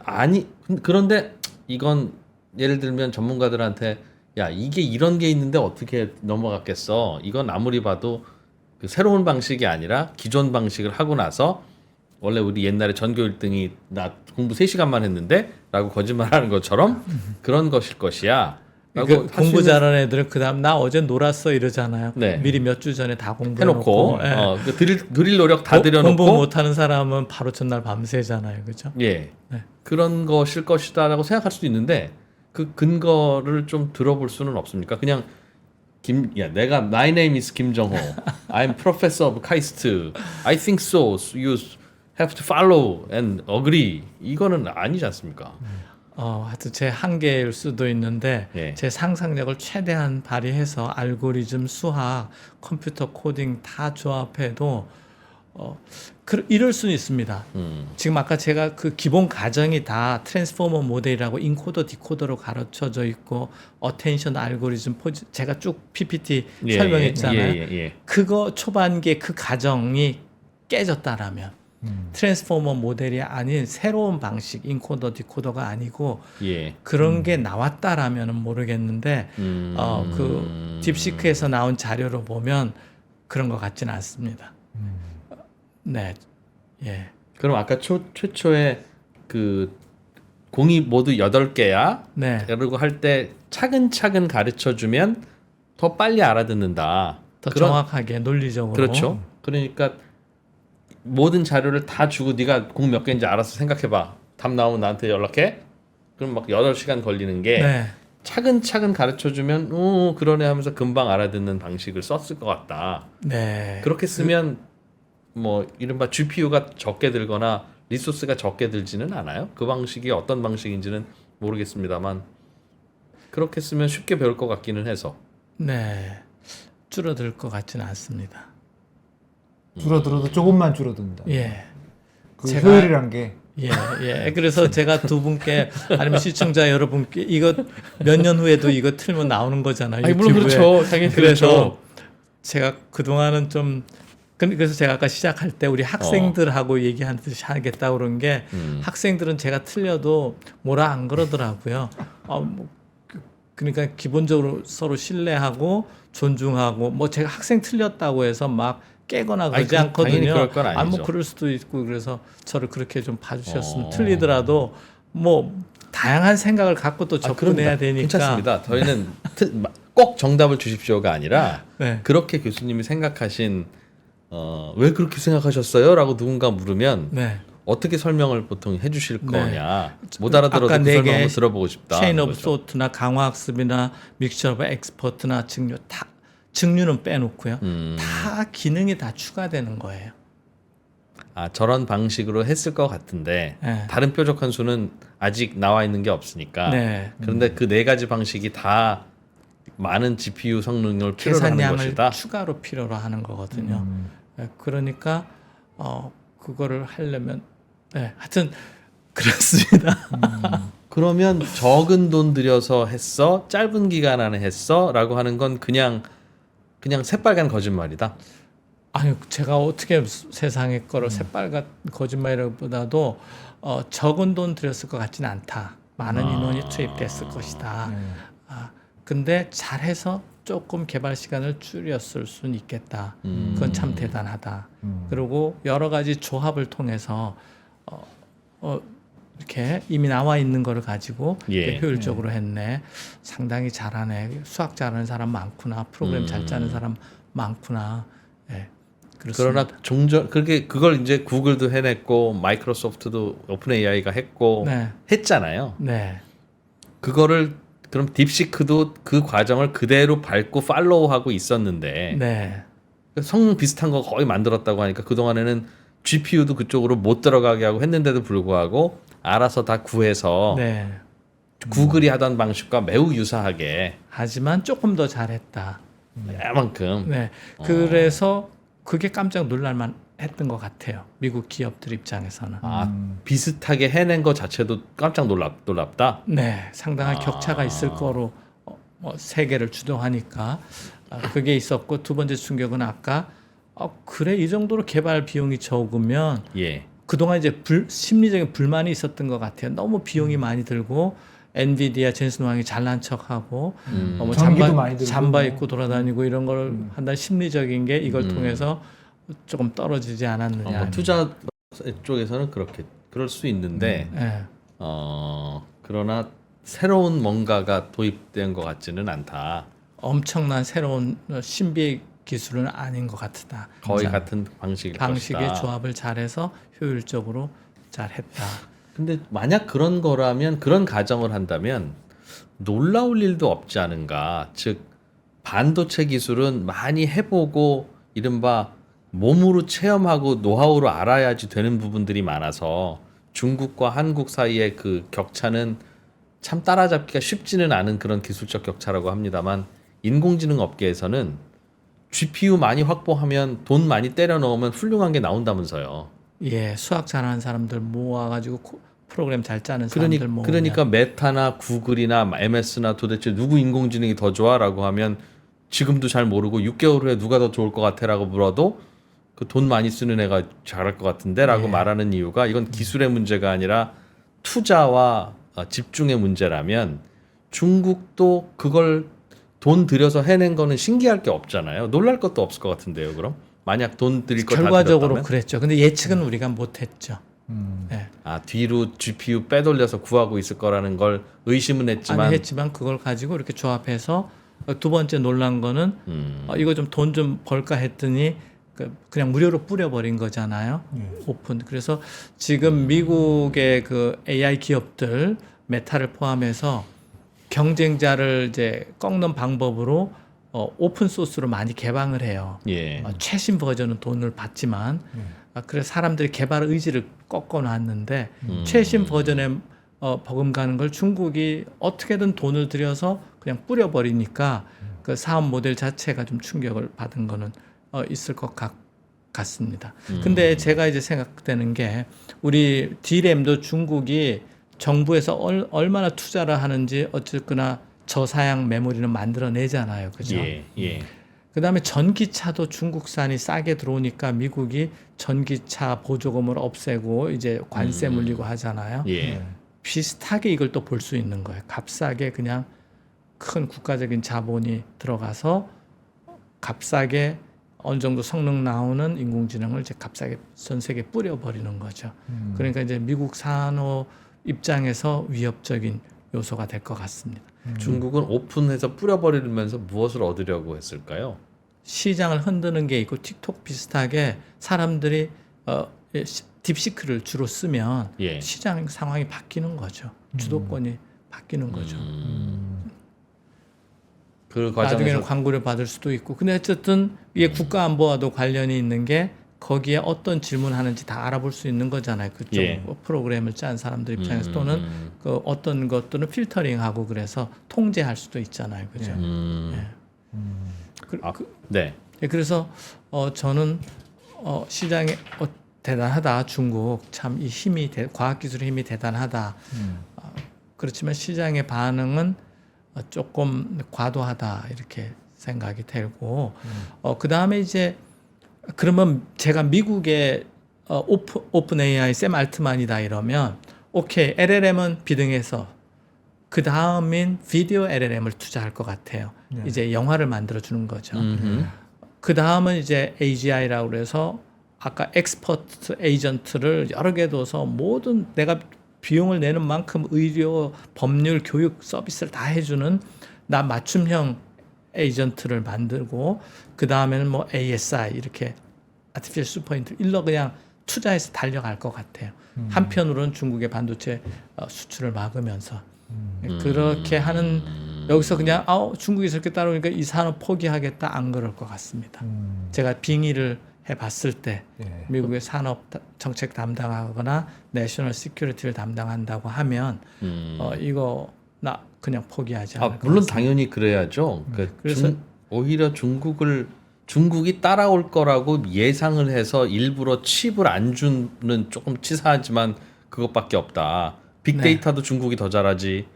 그런데 이건 예를 들면 전문가들한테 야 이게 이런 게 있는데 어떻게 넘어갔겠어? 이건 아무리 봐도 그 새로운 방식이 아니라 기존 방식을 하고 나서 원래 우리 옛날에 전교 1등이 나 공부 3시간만 했는데 라고 거짓말하는 것처럼 그런 것일 것이야. 라고 그 할수 공부 있는- 잘하는 애들은 그다음 나 어제 놀았어 이러잖아요. 네. 미리 몇 주 전에 다 해놓고 공부해놓고 그 드릴 노력 다 들여놓고 공부 못하는 사람은 바로 전날 밤새잖아요, 그죠? 예 네. 그런 것일 것이다라고 생각할 수도 있는데 그 근거를 좀 들어볼 수는 없습니까? 그냥 내가 my name is 김정호, I'm professor of KAIST, I think so, you have to follow and agree 이거는 아니지 않습니까? 하여튼 제 한계일 수도 있는데 예. 제 상상력을 최대한 발휘해서 알고리즘, 수학, 컴퓨터 코딩 다 조합해도 이럴 수는 있습니다. 지금 아까 제가 그 기본 가정이 다 트랜스포머 모델이라고 인코더, 디코더로 가르쳐져 있고 어텐션 알고리즘 제가 쭉 PPT 설명했잖아요. 예. 그거 초반기에 그 가정이 깨졌다라면 트랜스포머 모델이 아닌 새로운 방식 인코더, 디코더가 아니고 예. 그런 게 나왔다라면은 모르겠는데 그 딥시크에서 나온 자료로 보면 그런 것 같지는 않습니다. 네, 예. 그럼 아까 최초에 그 공이 모두 8개야. 네. 그리고 할 때 차근차근 가르쳐주면 더 빨리 알아듣는다. 더 정확하게 논리적으로. 그렇죠. 그러니까 모든 자료를 다 주고 네가 공 몇 개인지 알아서 생각해봐. 답 나오면 나한테 연락해. 그럼 막 8시간 걸리는 게 네. 차근차근 가르쳐주면 그러네 하면서 금방 알아듣는 방식을 썼을 것 같다. 네. 그렇게 쓰면 뭐 이른바 GPU가 적게 들거나 리소스가 적게 들지는 않아요. 그 방식이 어떤 방식인지는 모르겠습니다만 그렇게 쓰면 쉽게 배울 것 같기는 해서. 네. 줄어들 것 같지는 않습니다. 줄어들어도 조금만 줄어든다. 예. 그 제가- 효율이란 게 예. 그래서 제가 두 분께 아니면 시청자 여러분께 이거 몇 년 후에도 이거 틀면 나오는 거잖아요. 아니 물론 유튜브에. 그렇죠. 당연히 그래서 그렇죠. 제가 그동안은 좀 그래서 제가 아까 시작할 때 우리 학생들하고 얘기하듯이 하겠다 그런 게 학생들은 제가 틀려도 뭐라 안 그러더라고요. 그러니까 기본적으로 서로 신뢰하고 존중하고 뭐 제가 학생 틀렸다고 해서 막 깨거나 그러지 아니, 당연히 않거든요. 그럴 건 아니죠. 뭐 그럴 수도 있고 그래서 저를 그렇게 좀 봐주셨으면 틀리더라도 뭐 다양한 생각을 갖고 또 접근해야 되니까. 괜찮습니다. 저희는 꼭 정답을 주십시오가 아니라 네. 그렇게 교수님이 생각하신 왜 그렇게 생각하셨어요? 라고 누군가 물으면 네. 어떻게 설명을 보통 해주실 네. 거냐. 못 알아들어도 아까 그 네 설명 개 한번 들어보고 싶다. 체인 오브 거죠. 소트나 강화학습이나 믹처 오브 엑스퍼트나 증류 다 증류는 빼놓고요. 다 기능이 다 추가되는 거예요. 아, 저런 방식으로 했을 것 같은데 네. 다른 뾰족한 수는 아직 나와 있는 게 없으니까. 네. 그런데 그 네 가지 방식이 다 많은 GPU 성능을 필요로 하는 계산량을 것이다. 추가로 필요로 하는 거거든요. 네, 그러니까 그거를 하려면 하여튼 그렇습니다. 그러면 적은 돈 들여서 했어? 짧은 기간 안에 했어? 라고 하는 건 그냥 새빨간 거짓말이다. 아니 제가 어떻게 세상의 거를 새빨간 거짓말보다도 적은 돈 들였을 것 같지는 않다. 많은 인원이 투입됐을 것이다. 근데 잘해서 조금 개발 시간을 줄였을 수는 있겠다. 그건 참 대단하다. 그리고 여러 가지 조합을 통해서 이렇게 이미 나와 있는 거를 가지고 예. 효율적으로 했네. 상당히 잘하네. 수학 잘하는 사람 많구나. 프로그램 잘 짜는 사람 많구나. 예. 그렇습니다. 그러나 종전 그걸 이제 구글도 해냈고 마이크로소프트도 오픈 AI가 했고 네. 했잖아요. 네. 그거를 그럼 딥시크도 그 과정을 그대로 밟고 팔로우하고 있었는데 네. 성능 비슷한 거 거의 만들었다고 하니까 그동안에는 GPU도 그쪽으로 못 들어가게 하고 했는데도 불구하고 알아서 다 구해서 네. 구글이 하던 방식과 매우 유사하게 하지만 조금 더 잘했다. 이만큼 네. 그래서 그게 깜짝 놀랄만 했던 것 같아요. 미국 기업들 입장에서는. 비슷하게 해낸 것 자체도 깜짝 놀랍다. 네. 상당한 격차가 있을 거로 세계를 주도하니까 그게 있었고 두 번째 충격은 아까 그래 이 정도로 개발 비용이 적으면 예. 그동안 이제 심리적인 불만이 있었던 것 같아요. 너무 비용이 많이 들고 엔비디아 젠슨 왕이 잘난 척하고 뭐 전기도 많이 들고. 잠바 입고 돌아다니고 이런 걸 한다는 심리적인 게 이걸 통해서 조금 떨어지지 않았느냐. 투자 쪽에서는 그럴 수 있는데 네. 그러나 새로운 뭔가가 도입된 것 같지는 않다. 엄청난 새로운 신비의 기술은 아닌 것 같다. 거의 자, 같은 방식일 방식의 것이다. 조합을 잘해서 효율적으로 잘했다. 근데 만약 그런 거라면 그런 가정을 한다면 놀라울 일도 없지 않은가. 즉 반도체 기술은 많이 해보고 이른바 몸으로 체험하고 노하우로 알아야지 되는 부분들이 많아서 중국과 한국 사이의 그 격차는 참 따라잡기가 쉽지는 않은 그런 기술적 격차라고 합니다만 인공지능 업계에서는 GPU 많이 확보하면 돈 많이 때려 넣으면 훌륭한 게 나온다면서요. 예, 수학 잘하는 사람들 모아가지고 프로그램 잘 짜는 사람들 모으면 그러니까 메타나 구글이나 MS나 도대체 누구 인공지능이 더 좋아라고 하면 지금도 잘 모르고 6개월 후에 누가 더 좋을 것 같아라고 물어도 그 돈 많이 쓰는 애가 잘할 것 같은데라고 예. 말하는 이유가 이건 기술의 문제가 아니라 투자와 집중의 문제라면 중국도 그걸 돈 들여서 해낸 거는 신기할 게 없잖아요. 놀랄 것도 없을 것 같은데요. 그럼 만약 돈 들일 거 다 결과적으로 들였다면? 그랬죠. 근데 예측은 우리가 못했죠. 예. 뒤로 GPU 빼돌려서 구하고 있을 거라는 걸 의심은 했지만 했지만 그걸 가지고 이렇게 조합해서 두 번째 놀란 거는 이거 좀 돈 좀 벌까 했더니 그냥 무료로 뿌려버린 거잖아요. 오픈. 그래서 지금 미국의 그 AI 기업들 메타를 포함해서 경쟁자를 이제 꺾는 방법으로 오픈 소스로 많이 개방을 해요. 예. 최신 버전은 돈을 받지만 그래서 사람들이 개발 의지를 꺾어놨는데 최신 버전에 버금가는 걸 중국이 어떻게든 돈을 들여서 그냥 뿌려버리니까 그 사업 모델 자체가 좀 충격을 받은 거는 있을 것 같습니다. 근데 제가 이제 생각되는 게 우리 D램도 중국이 정부에서 얼마나 투자를 하는지 어쨌거나 저사양 메모리는 만들어내잖아요. 그죠? 예. 예. 그다음에 전기차도 중국산이 싸게 들어오니까 미국이 전기차 보조금을 없애고 이제 관세 물리고 하잖아요. 예. 비슷하게 이걸 또 볼 수 있는 거예요. 값싸게 그냥 큰 국가적인 자본이 들어가서 값싸게 어느 정도 성능 나오는 인공지능을 이제 값싸게 전 세계에 뿌려버리는 거죠. 그러니까 이제 미국 산업 입장에서 위협적인 요소가 될 것 같습니다. 중국은 오픈해서 뿌려버리면서 무엇을 얻으려고 했을까요? 시장을 흔드는 게 있고 틱톡 비슷하게 사람들이 딥시크를 주로 쓰면 예. 시장 상황이 바뀌는 거죠. 주도권이 바뀌는 거죠. 그 나중에는 과정에서 광고를 받을 수도 있고. 근데 어쨌든 이게 국가 안보와도 관련이 있는 게 거기에 어떤 질문하는지 다 알아볼 수 있는 거잖아요. 그쪽 예. 프로그램을 짠 사람들 입장에서 또는 그 어떤 것들은 필터링하고 그래서 통제할 수도 있잖아요. 그죠? 네. 예, 그래서 저는 시장에 대단하다. 중국 참 이 힘이 과학기술의 힘이 대단하다. 그렇지만 시장의 반응은 조금 과도하다 이렇게 생각이 들고 그 다음에 이제 그러면 제가 미국의 오픈 AI 샘 알트만이다 이러면 오케이 LLM은 비등해서 그 다음인 비디오 LLM을 투자할 것 같아요. 이제 영화를 만들어 주는 거죠. 그 다음은 이제 AGI라고 그래서 아까 엑스퍼트 에이전트를 여러 개 둬서 모든 내가 비용을 내는 만큼 의료, 법률, 교육 서비스를 다 해주는 나 맞춤형 에이전트를 만들고 그 다음에는 뭐 ASI 이렇게 아티피셜 슈퍼인트 일러 그냥 투자해서 달려갈 것 같아요. 한편으로는 중국의 반도체 수출을 막으면서 그렇게 하는 여기서 그냥 중국이 저렇게 따라오니까 이 산업 포기하겠다 안 그럴 것 같습니다. 제가 빙의를 해봤을 때 예. 미국의 산업 정책 담당하거나 내셔널 시큐리티를 담당한다고 하면 이거 나 그냥 포기하지 않을 것 물론 같습니다. 당연히 그래야죠. 그래서 오히려 중국이 따라올 거라고 예상을 해서 일부러 칩을 안 주는 조금 치사하지만 그것밖에 없다. 빅데이터도 중국이 더 잘하지.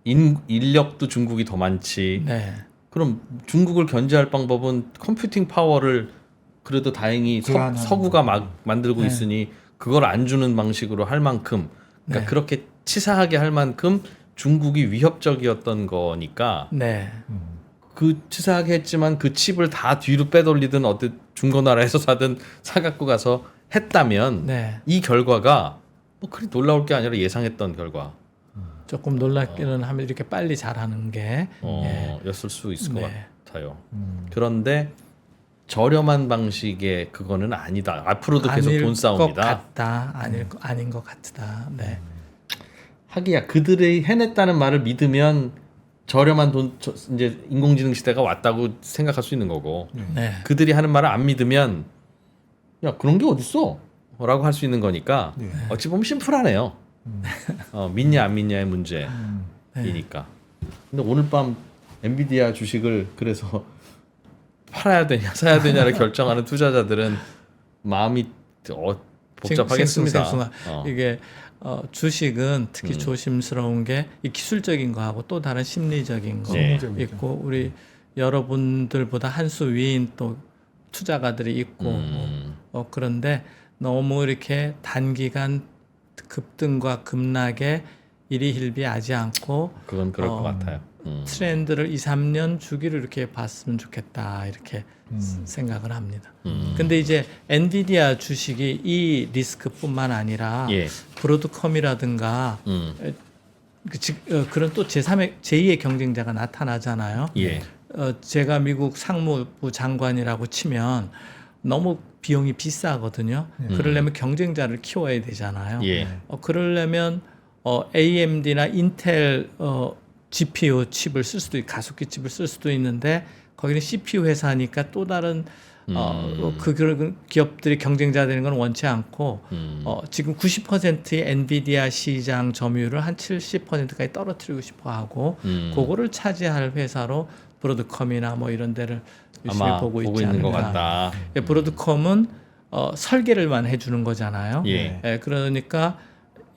인력도 중국이 더 많지. 네. 그럼 중국을 견제할 방법은 컴퓨팅 파워를 그래도 다행히 제한하는 서구가 만들고 네. 있으니 그걸 안 주는 방식으로 할 만큼 그러니까 네. 그렇게 치사하게 할 만큼 중국이 위협적이었던 거니까 네. 그 치사하게 했지만 그 칩을 다 뒤로 빼돌리든 어떤 중고나라에서 사든 사갖고 가서 했다면 네. 이 결과가 뭐 그리 놀라울 게 아니라 예상했던 결과 조금 놀랍기는 하면 이렇게 빨리 잘하는 게 였을 수 있을 것 네. 같아요. 그런데 저렴한 방식의 그거는 아니다. 앞으로도 계속 아닐 돈 것 싸움이다. 같다. 아닌 것 같다. 네. 하기야 그들이 해냈다는 말을 믿으면 저렴한 이제 인공지능 시대가 왔다고 생각할 수 있는 거고 네. 그들이 하는 말을 안 믿으면 야 그런 게 어딨어? 라고 할 수 있는 거니까 네. 어찌 보면 심플하네요. 믿냐 안 믿냐의 문제이니까. 근데 오늘 밤 엔비디아 주식을 그래서 팔아야 되냐 사야 되냐를 결정하는 투자자들은 마음이 복잡하겠습니다. 생숭생숭한. 이게 주식은 특히 조심스러운 게 이 기술적인 거하고 또 다른 심리적인 거 네. 있고 우리 여러분들보다 한 수 위인 또 투자가들이 있고 그런데 너무 이렇게 단기간 급등과 급락에 일희일비하지 않고 그건 그럴 것 같아요. 트렌드를 2, 3년 주기를 이렇게 봤으면 좋겠다 이렇게 생각을 합니다. 근데 이제 엔비디아 주식이 이 리스크뿐만 아니라 예. 브로드컴이라든가 그런 또 제2의 경쟁자가 나타나잖아요. 예. 제가 미국 상무부 장관이라고 치면 너무 비용이 비싸거든요. 그러려면 경쟁자를 키워야 되잖아요. 예. 그러려면 AMD나 인텔 GPU 칩을 쓸 수도 있고 가속기 칩을 쓸 수도 있는데 거기는 CPU 회사니까 또 다른 그런 기업들이 경쟁자 되는 건 원치 않고 지금 90%의 엔비디아 시장 점유율을 한 70%까지 떨어뜨리고 싶어 하고 그거를 차지할 회사로 브로드컴이나 뭐 이런 데를 열심히 아마 보고 있지 있는 것 않을까. 같다. 브로드컴은 설계를만 해주는 거잖아요. 예. 그러니까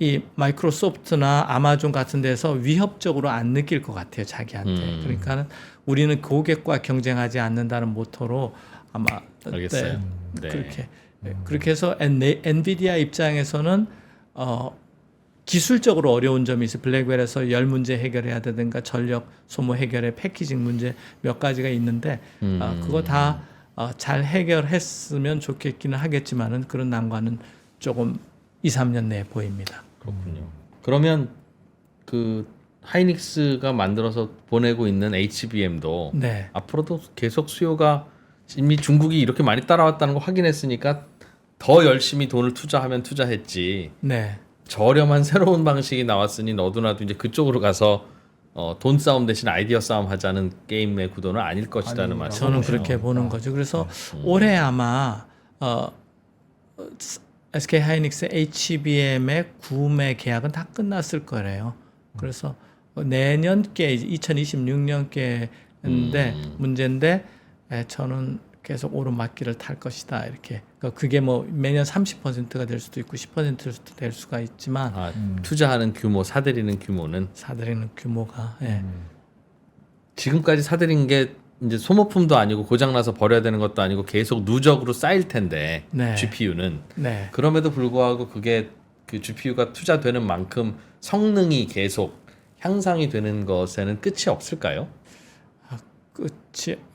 이 마이크로소프트나 아마존 같은 데서 위협적으로 안 느낄 것 같아요, 자기한테. 그러니까는 우리는 고객과 경쟁하지 않는다는 모토로 아마 알겠어요. 네. 그렇게 해서 엔비디아 입장에서는 기술적으로 어려운 점이 있어요. 블랙웰에서 열 문제 해결해야 되든가 전력 소모 해결의 패키징 문제 몇 가지가 있는데 그거 다 잘 해결했으면 좋겠기는 하겠지만은 그런 난관은 조금 2, 3년 내에 보입니다. 그렇군요. 그러면 그 하이닉스가 만들어서 보내고 있는 HBM도 네. 앞으로도 계속 수요가 이미 중국이 이렇게 많이 따라왔다는 거 확인했으니까 더 열심히 돈을 투자하면 투자했지. 네. 저렴한 새로운 방식이 나왔으니 너도 나도 이제 그쪽으로 가서 돈 싸움 대신 아이디어 싸움 하자는 게임의 구도는 아닐 것이라는 아니라고 말씀. 저는 그렇죠. 그렇게 보는 거죠. 그래서 올해 아마 SK 하이닉스 HBM의 구매 계약은 다 끝났을 거래요. 그래서 내년께 2026년께인데 문제인데 저는 계속 오르막길을 탈 것이다 이렇게. 그러니까 그게 뭐 매년 30%가 될 수도 있고 10%일 수도 될 수가 있지만 투자하는 규모, 사들이는 규모는 사들이는 규모가 예. 지금까지 사들인 게 이제 소모품도 아니고 고장나서 버려야 되는 것도 아니고 계속 누적으로 쌓일 텐데 네. GPU는 네. 그럼에도 불구하고 그게 그 GPU가 투자되는 만큼 성능이 계속 향상이 되는 것에는 끝이 없을까요?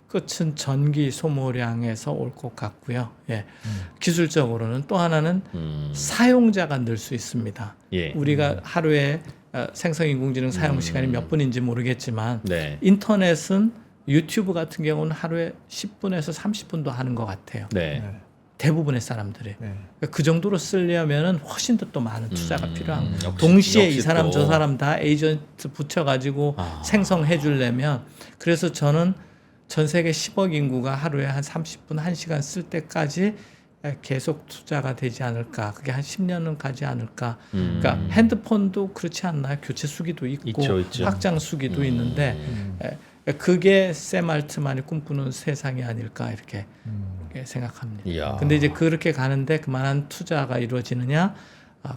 끝은 전기 소모량에서 올 것 같고요. 예. 기술적으로는 또 하나는 사용자가 늘 수 있습니다. 예. 우리가 하루에 생성인공지능 사용 시간이 몇 분인지 모르겠지만 네. 인터넷은 유튜브 같은 경우는 하루에 10분에서 30분도 하는 것 같아요. 네. 대부분의 사람들이. 네. 그러니까 그 정도로 쓰려면은 훨씬 더 또 많은 투자가 필요한 거예요. 역시- 동시에 이 역시 사람 또. 저 사람 다 에이전트 붙여가지고 생성해 주려면 그래서 저는 전 세계 10억 인구가 하루에 한 30분 1시간 쓸 때까지 계속 투자가 되지 않을까. 그게 한 10년은 가지 않을까. 그러니까 핸드폰도 그렇지 않나요? 교체 수기도 있고 있죠. 확장 수기도 있는데 그게 샘알트만이 꿈꾸는 세상이 아닐까 이렇게 생각합니다. 이야. 근데 이제 그렇게 가는데 그만한 투자가 이루어지느냐,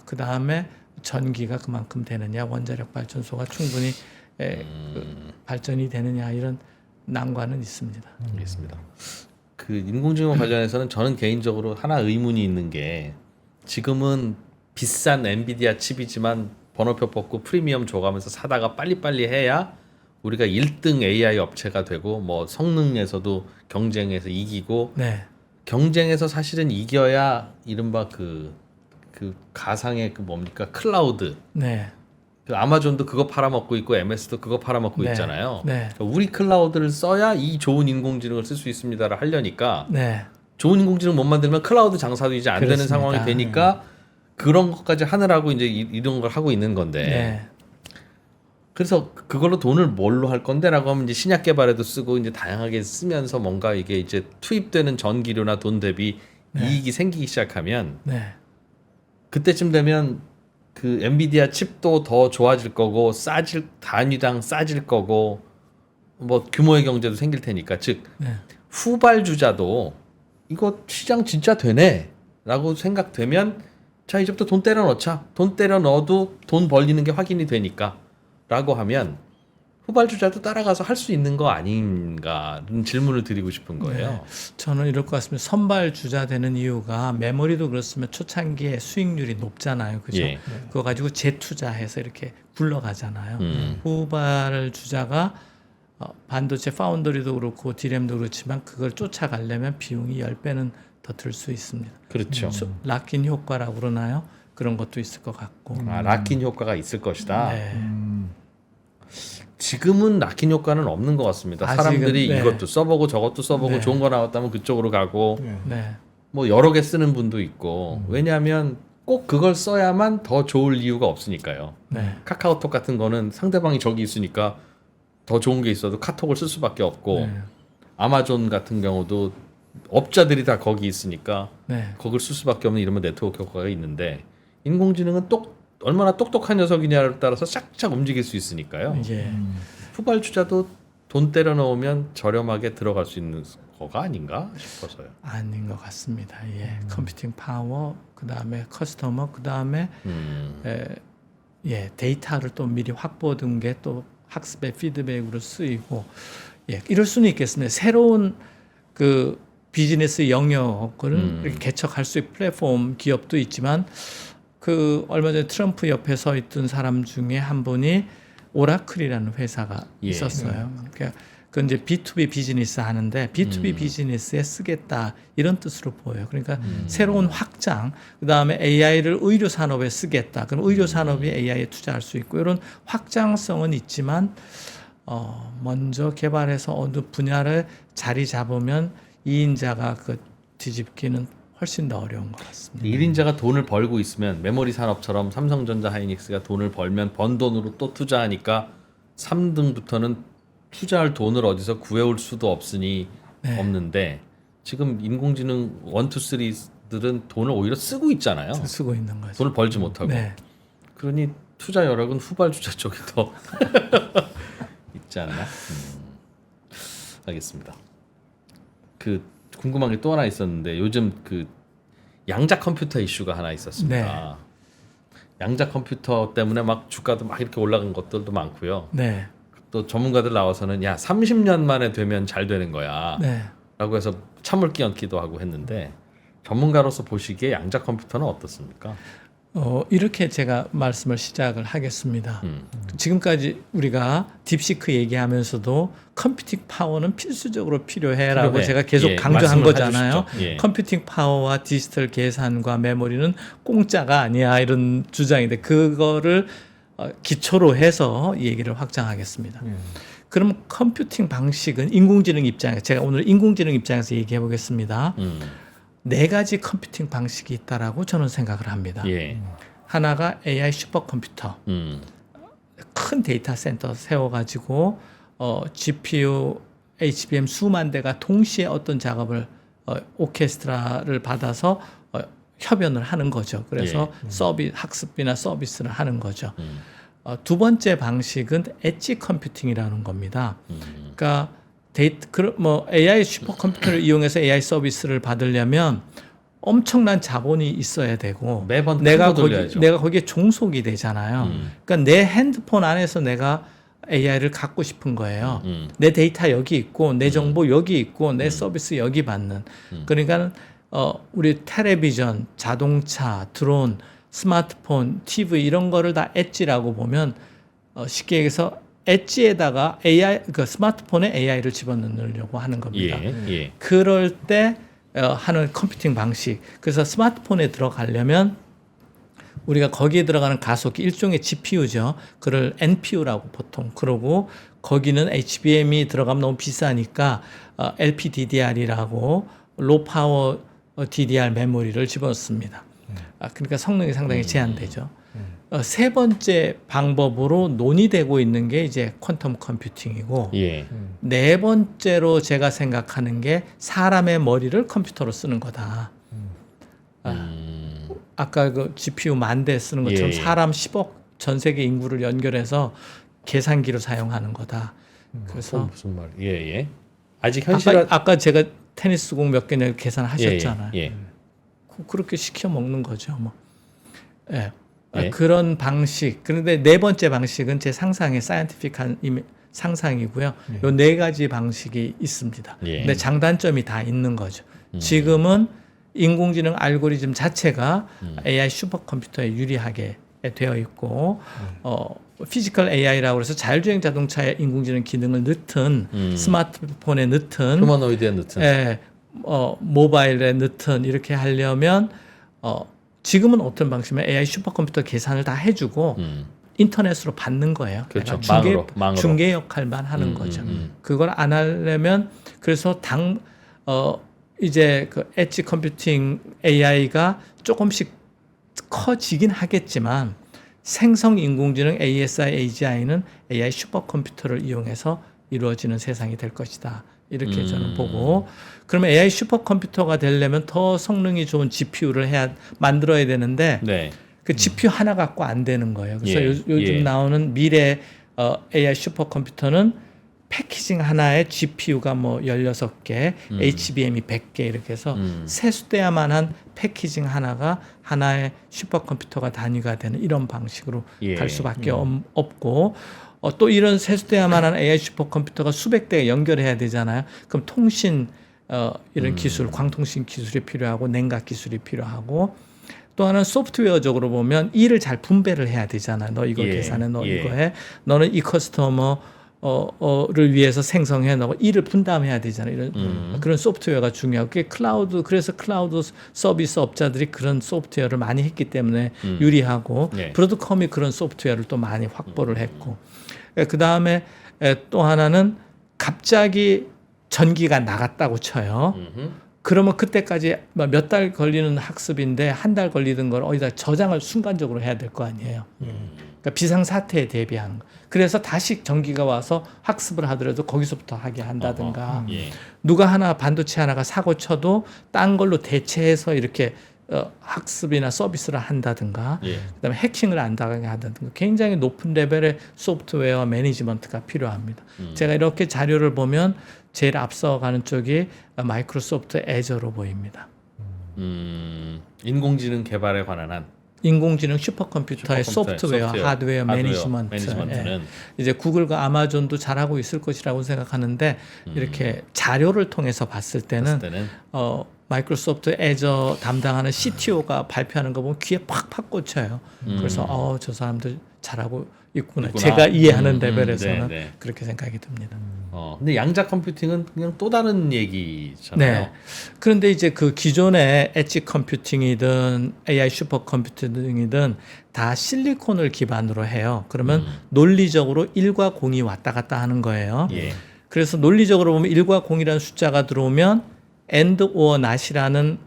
그 다음에 전기가 그만큼 되느냐, 원자력 발전소가 충분히 발전이 되느냐 이런 난관은 있습니다. 알겠습니다. 그 인공지능 관련해서는 저는 개인적으로 하나 의문이 있는 게 지금은 비싼 엔비디아 칩이지만 번호표 뽑고 프리미엄 줘가면서 사다가 빨리빨리 해야 우리가 1등 AI 업체가 되고 뭐 성능에서도 경쟁에서 이기고 네, 경쟁에서 사실은 이겨야 이른바 그 가상의 그 뭡니까 클라우드 네, 그 아마존도 그거 팔아먹고 있고 MS도 그거 팔아먹고 네. 있잖아요. 네. 그러니까 우리 클라우드를 써야 이 좋은 인공지능을 쓸 수 있습니다를 하려니까 네, 좋은 인공지능 못 만들면 클라우드 장사도 이제 안 되는 그렇습니다. 상황이 되니까 그런 것까지 하느라고 이제 이런 걸 하고 있는 건데 네, 그래서 그걸로 돈을 뭘로 할 건데라고 하면 이제 신약 개발에도 쓰고 이제 다양하게 쓰면서 뭔가 이게 이제 투입되는 전기료나 돈 대비 이익이 생기기 시작하면 네, 그때쯤 되면 그 엔비디아 칩도 더 좋아질 거고 단위당 싸질 거고 뭐 규모의 경제도 생길 테니까 즉 네. 후발주자도 이거 시장 진짜 되네라고 생각되면 자 이제부터 돈 때려 넣자. 돈 때려 넣어도 돈 벌리는 게 확인이 되니까라고 하면 후발주자도 따라가서 할 수 있는 거 아닌가는 질문을 드리고 싶은 거예요. 네. 저는 이럴 것 같습니다. 선발 주자 되는 이유가 메모리도 그렇으면 초창기에 수익률이 높잖아요, 그죠? 예. 그거 가지고 재투자해서 이렇게 굴러가잖아요. 음. 후발 주자가 반도체 파운더리도 그렇고 디램도 그렇지만 그걸 쫓아가려면 비용이 10배는 더 들 수 있습니다. 그렇죠. 락인 효과라고 그러나요? 그런 것도 있을 것 같고. 락인 효과가 있을 것이다. 네. 지금은 락인 효과는 없는 것 같습니다. 아직은, 사람들이 네. 이것도 써보고 저것도 써보고 네. 좋은 거 나왔다면 그쪽으로 가고 네. 네. 뭐 여러 개 쓰는 분도 있고 왜냐하면 꼭 그걸 써야만 더 좋을 이유가 없으니까요. 네. 카카오톡 같은 거는 상대방이 저기 있으니까 더 좋은 게 있어도 카톡을 쓸 수밖에 없고 네. 아마존 같은 경우도 업자들이 다 거기 있으니까 네. 거길 쓸 수밖에 없는 이런 네트워크 효과가 있는데 인공지능은 얼마나 똑똑한 녀석이냐에 따라서 싹싹 움직일 수 있으니까요. 예. 후발주자도 돈 때려 넣으면 저렴하게 들어갈 수 있는 거가 아닌가 싶어서요. 아닌 것 같습니다. 예. 컴퓨팅 파워, 그 다음에 커스터머, 그 다음에 예, 데이터를 또 미리 확보된 게 또 학습의 피드백으로 쓰이고, 예, 이럴 수는 있겠습니다. 새로운 그 비즈니스 영역을 이렇게 개척할 수 있는 플랫폼 기업도 있지만, 그 얼마 전에 트럼프 옆에 서 있던 사람 중에 한 분이 오라클이라는 회사가 예. 있었어요. 그러니까 그 이제 B2B 비즈니스 하는데 B2B 비즈니스에 쓰겠다 이런 뜻으로 보여요. 그러니까 새로운 확장, 그 다음에 AI를 의료 산업에 쓰겠다. 그럼 의료 산업이 AI에 투자할 수 있고 이런 확장성은 있지만 먼저 개발해서 어느 분야를 자리 잡으면 2인자가 그 뒤집기는 훨씬 더 어려운 것 같습니다. 1인자가 돈을 벌고 있으면 메모리 산업처럼 삼성전자 하이닉스가 돈을 벌면 번 돈으로 또 투자하니까 3등부터는 투자할 돈을 어디서 구해올 수도 없으니 네. 없는데 지금 인공지능 1, 2, 3들은 돈을 오히려 쓰고 있잖아요. 쓰고 있는 거죠. 돈을 벌지 못하고. 네. 그러니 투자 여력은 후발주자 쪽이 더 있지 않나? 알겠습니다. 그 궁금한 게 또 하나 있었는데 요즘 그 양자 컴퓨터 이슈가 하나 있었습니다. 양자 컴퓨터 때문에 막 주가도 막 이렇게 올라간 것들도 많고요. 네. 또 전문가들 나와서는 야 30년 만에 되면 잘 되는 거야 네. 라고 해서 찬물 끼얹기도 하고 했는데 전문가로서 보시기에 양자 컴퓨터는 어떻습니까? 이렇게 제가 말씀을 시작을 하겠습니다. 지금까지 우리가 딥시크 얘기하면서도 컴퓨팅 파워는 필수적으로 필요해라고 필요해. 제가 계속 예, 강조한 말씀을 거잖아요. 해주시죠. 예. 컴퓨팅 파워와 디지털 계산과 메모리는 공짜가 아니야 이런 주장인데 그거를 기초로 해서 얘기를 확장하겠습니다. 그럼 컴퓨팅 방식은 인공지능 입장에서 제가 오늘 인공지능 입장에서 얘기해 보겠습니다. 네 가지 컴퓨팅 방식이 있다라고 저는 생각을 합니다. 예. 하나가 AI 슈퍼컴퓨터, 큰 데이터 센터 세워가지고 GPU, HBM 수만 대가 동시에 어떤 작업을 오케스트라를 받아서 협연을 하는 거죠. 그래서 학습비나 서비스를 하는 거죠. 두 번째 방식은 엣지 컴퓨팅이라는 겁니다. 그러니까 AI 슈퍼컴퓨터를 이용해서 AI 서비스를 받으려면 엄청난 자본이 있어야 되고 매번 내가 돌려야죠. 내가 거기에 종속이 되잖아요. 그러니까 내 핸드폰 안에서 내가 AI를 갖고 싶은 거예요. 내 데이터 여기 있고 내 정보 여기 있고 내 서비스 여기 받는. 그러니까 우리 텔레비전, 자동차, 드론, 스마트폰, TV 이런 거를 다 엣지라고 보면 쉽게 얘기해서 엣지에다가 AI 그 스마트폰에 AI를 집어넣으려고 하는 겁니다. 예. 그럴 때 하는 컴퓨팅 방식. 그래서 스마트폰에 들어가려면 우리가 거기에 들어가는 가속기 일종의 GPU죠. 그걸 NPU라고 보통 그러고 거기는 HBM이 들어가면 너무 비싸니까 LPDDR이라고 로우 파워 DDR 메모리를 집어넣습니다. 그러니까 성능이 상당히 제한되죠. 세 번째 방법으로 논의되고 있는 게 이제 퀀텀 컴퓨팅이고 예. 네 번째로 제가 생각하는 게 사람의 머리를 컴퓨터로 쓰는 거다. 아까 그 GPU 10,000대 쓰는 것처럼 예. 사람 10억 전 세계 인구를 연결해서 계산기로 사용하는 거다. 그래서 무슨 말? 예. 아직 현실화 아까 제가 테니스 공 몇 개냐 계산하셨잖아요. 예. 그렇게 시켜 먹는 거죠. 뭐. 예. 예. 그런 방식. 그런데 네 번째 방식은 제 상상의 사이언티픽한 상상이고요. 요 네 가지 방식이 있습니다. 예. 근데 장단점이 다 있는 거죠. 지금은 인공지능 알고리즘 자체가 AI 슈퍼컴퓨터에 유리하게 되어 있고 피지컬 AI라고 해서 자율주행 자동차에 인공지능 기능을 넣든 스마트폰에 넣든 휴머노이드에 넣든 모바일에 넣든 이렇게 하려면 지금은 어떤 방식이면 AI 슈퍼컴퓨터 계산을 다 해주고 인터넷으로 받는 거예요. 그렇죠. 내가 망으로. 중개 역할만 하는 거죠. 그걸 안 하려면 그래서 이제 그 엣지 컴퓨팅 AI가 조금씩 커지긴 하겠지만 생성 인공지능 ASI/AGI는 AI 슈퍼컴퓨터를 이용해서 이루어지는 세상이 될 것이다. 이렇게 저는 보고 그러면 AI 슈퍼컴퓨터가 되려면 더 성능이 좋은 GPU를 만들어야 되는데 네. 그 GPU 하나 갖고 안 되는 거예요. 그래서 예. 요즘 나오는 미래 AI 슈퍼컴퓨터는 패키징 하나에 GPU가 뭐 16개, HBM이 100개 이렇게 해서 세수돼야만 한 패키징 하나가 하나의 슈퍼컴퓨터가 단위가 되는 이런 방식으로 갈 수밖에 없고 또 이런 세수돼야만 하는 AI 슈퍼컴퓨터가 수백 대가 연결해야 되잖아요. 그럼 통신 이런 기술, 광통신 기술이 필요하고 냉각 기술이 필요하고 또 하나는 소프트웨어적으로 보면 일을 잘 분배를 해야 되잖아요. 너 이거 계산해, 너 이거 해. 너는 이 커스터머 를 위해서 생성해 놓고 일을 분담해야 되잖아요. 이런 그런 소프트웨어가 중요하고 그게 그래서 클라우드 서비스 업자들이 그런 소프트웨어를 많이 했기 때문에 유리하고 네. 브로드컴이 그런 소프트웨어를 또 많이 확보를 했고 그 다음에 또 하나는 갑자기 전기가 나갔다고 쳐요. 그러면 그때까지 몇 달 걸리는 학습인데 한 달 걸리던 걸 어디다 저장을 순간적으로 해야 될 거 아니에요. 그러니까 비상사태에 대비하는 거. 그래서 다시 전기가 와서 학습을 하더라도 거기서부터 하게 한다든가 예. 누가 하나 반도체 하나가 사고 쳐도 딴 걸로 대체해서 이렇게 학습이나 서비스를 한다든가 예. 그다음에 해킹을 안 당하게 한다든가 굉장히 높은 레벨의 소프트웨어 매니지먼트가 필요합니다. 제가 이렇게 자료를 보면 제일 앞서가는 쪽이 마이크로소프트 애저로 보입니다. 인공지능 개발에 관한 한 인공지능 슈퍼컴퓨터의 소프트웨어, 하드웨어 매니지먼트는 예. 이제 구글과 아마존도 잘하고 있을 것이라고 생각하는데 이렇게 자료를 통해서 봤을 때는 마이크로소프트 애저 담당하는 CTO가 발표하는 거 보면 귀에 팍팍 꽂혀요. 그래서 저 사람들 잘하고 있구나. 제가 이해하는 레벨에서는 네. 그렇게 생각이 듭니다. 근데 양자 컴퓨팅은 그냥 또 다른 얘기잖아요. 네. 그런데 이제 그 기존의 엣지 컴퓨팅이든 AI 슈퍼컴퓨팅이든 다 실리콘을 기반으로 해요. 그러면 논리적으로 1과 0이 왔다 갔다 하는 거예요. 예. 그래서 논리적으로 보면 1과 0이라는 숫자가 들어오면 and or not이라는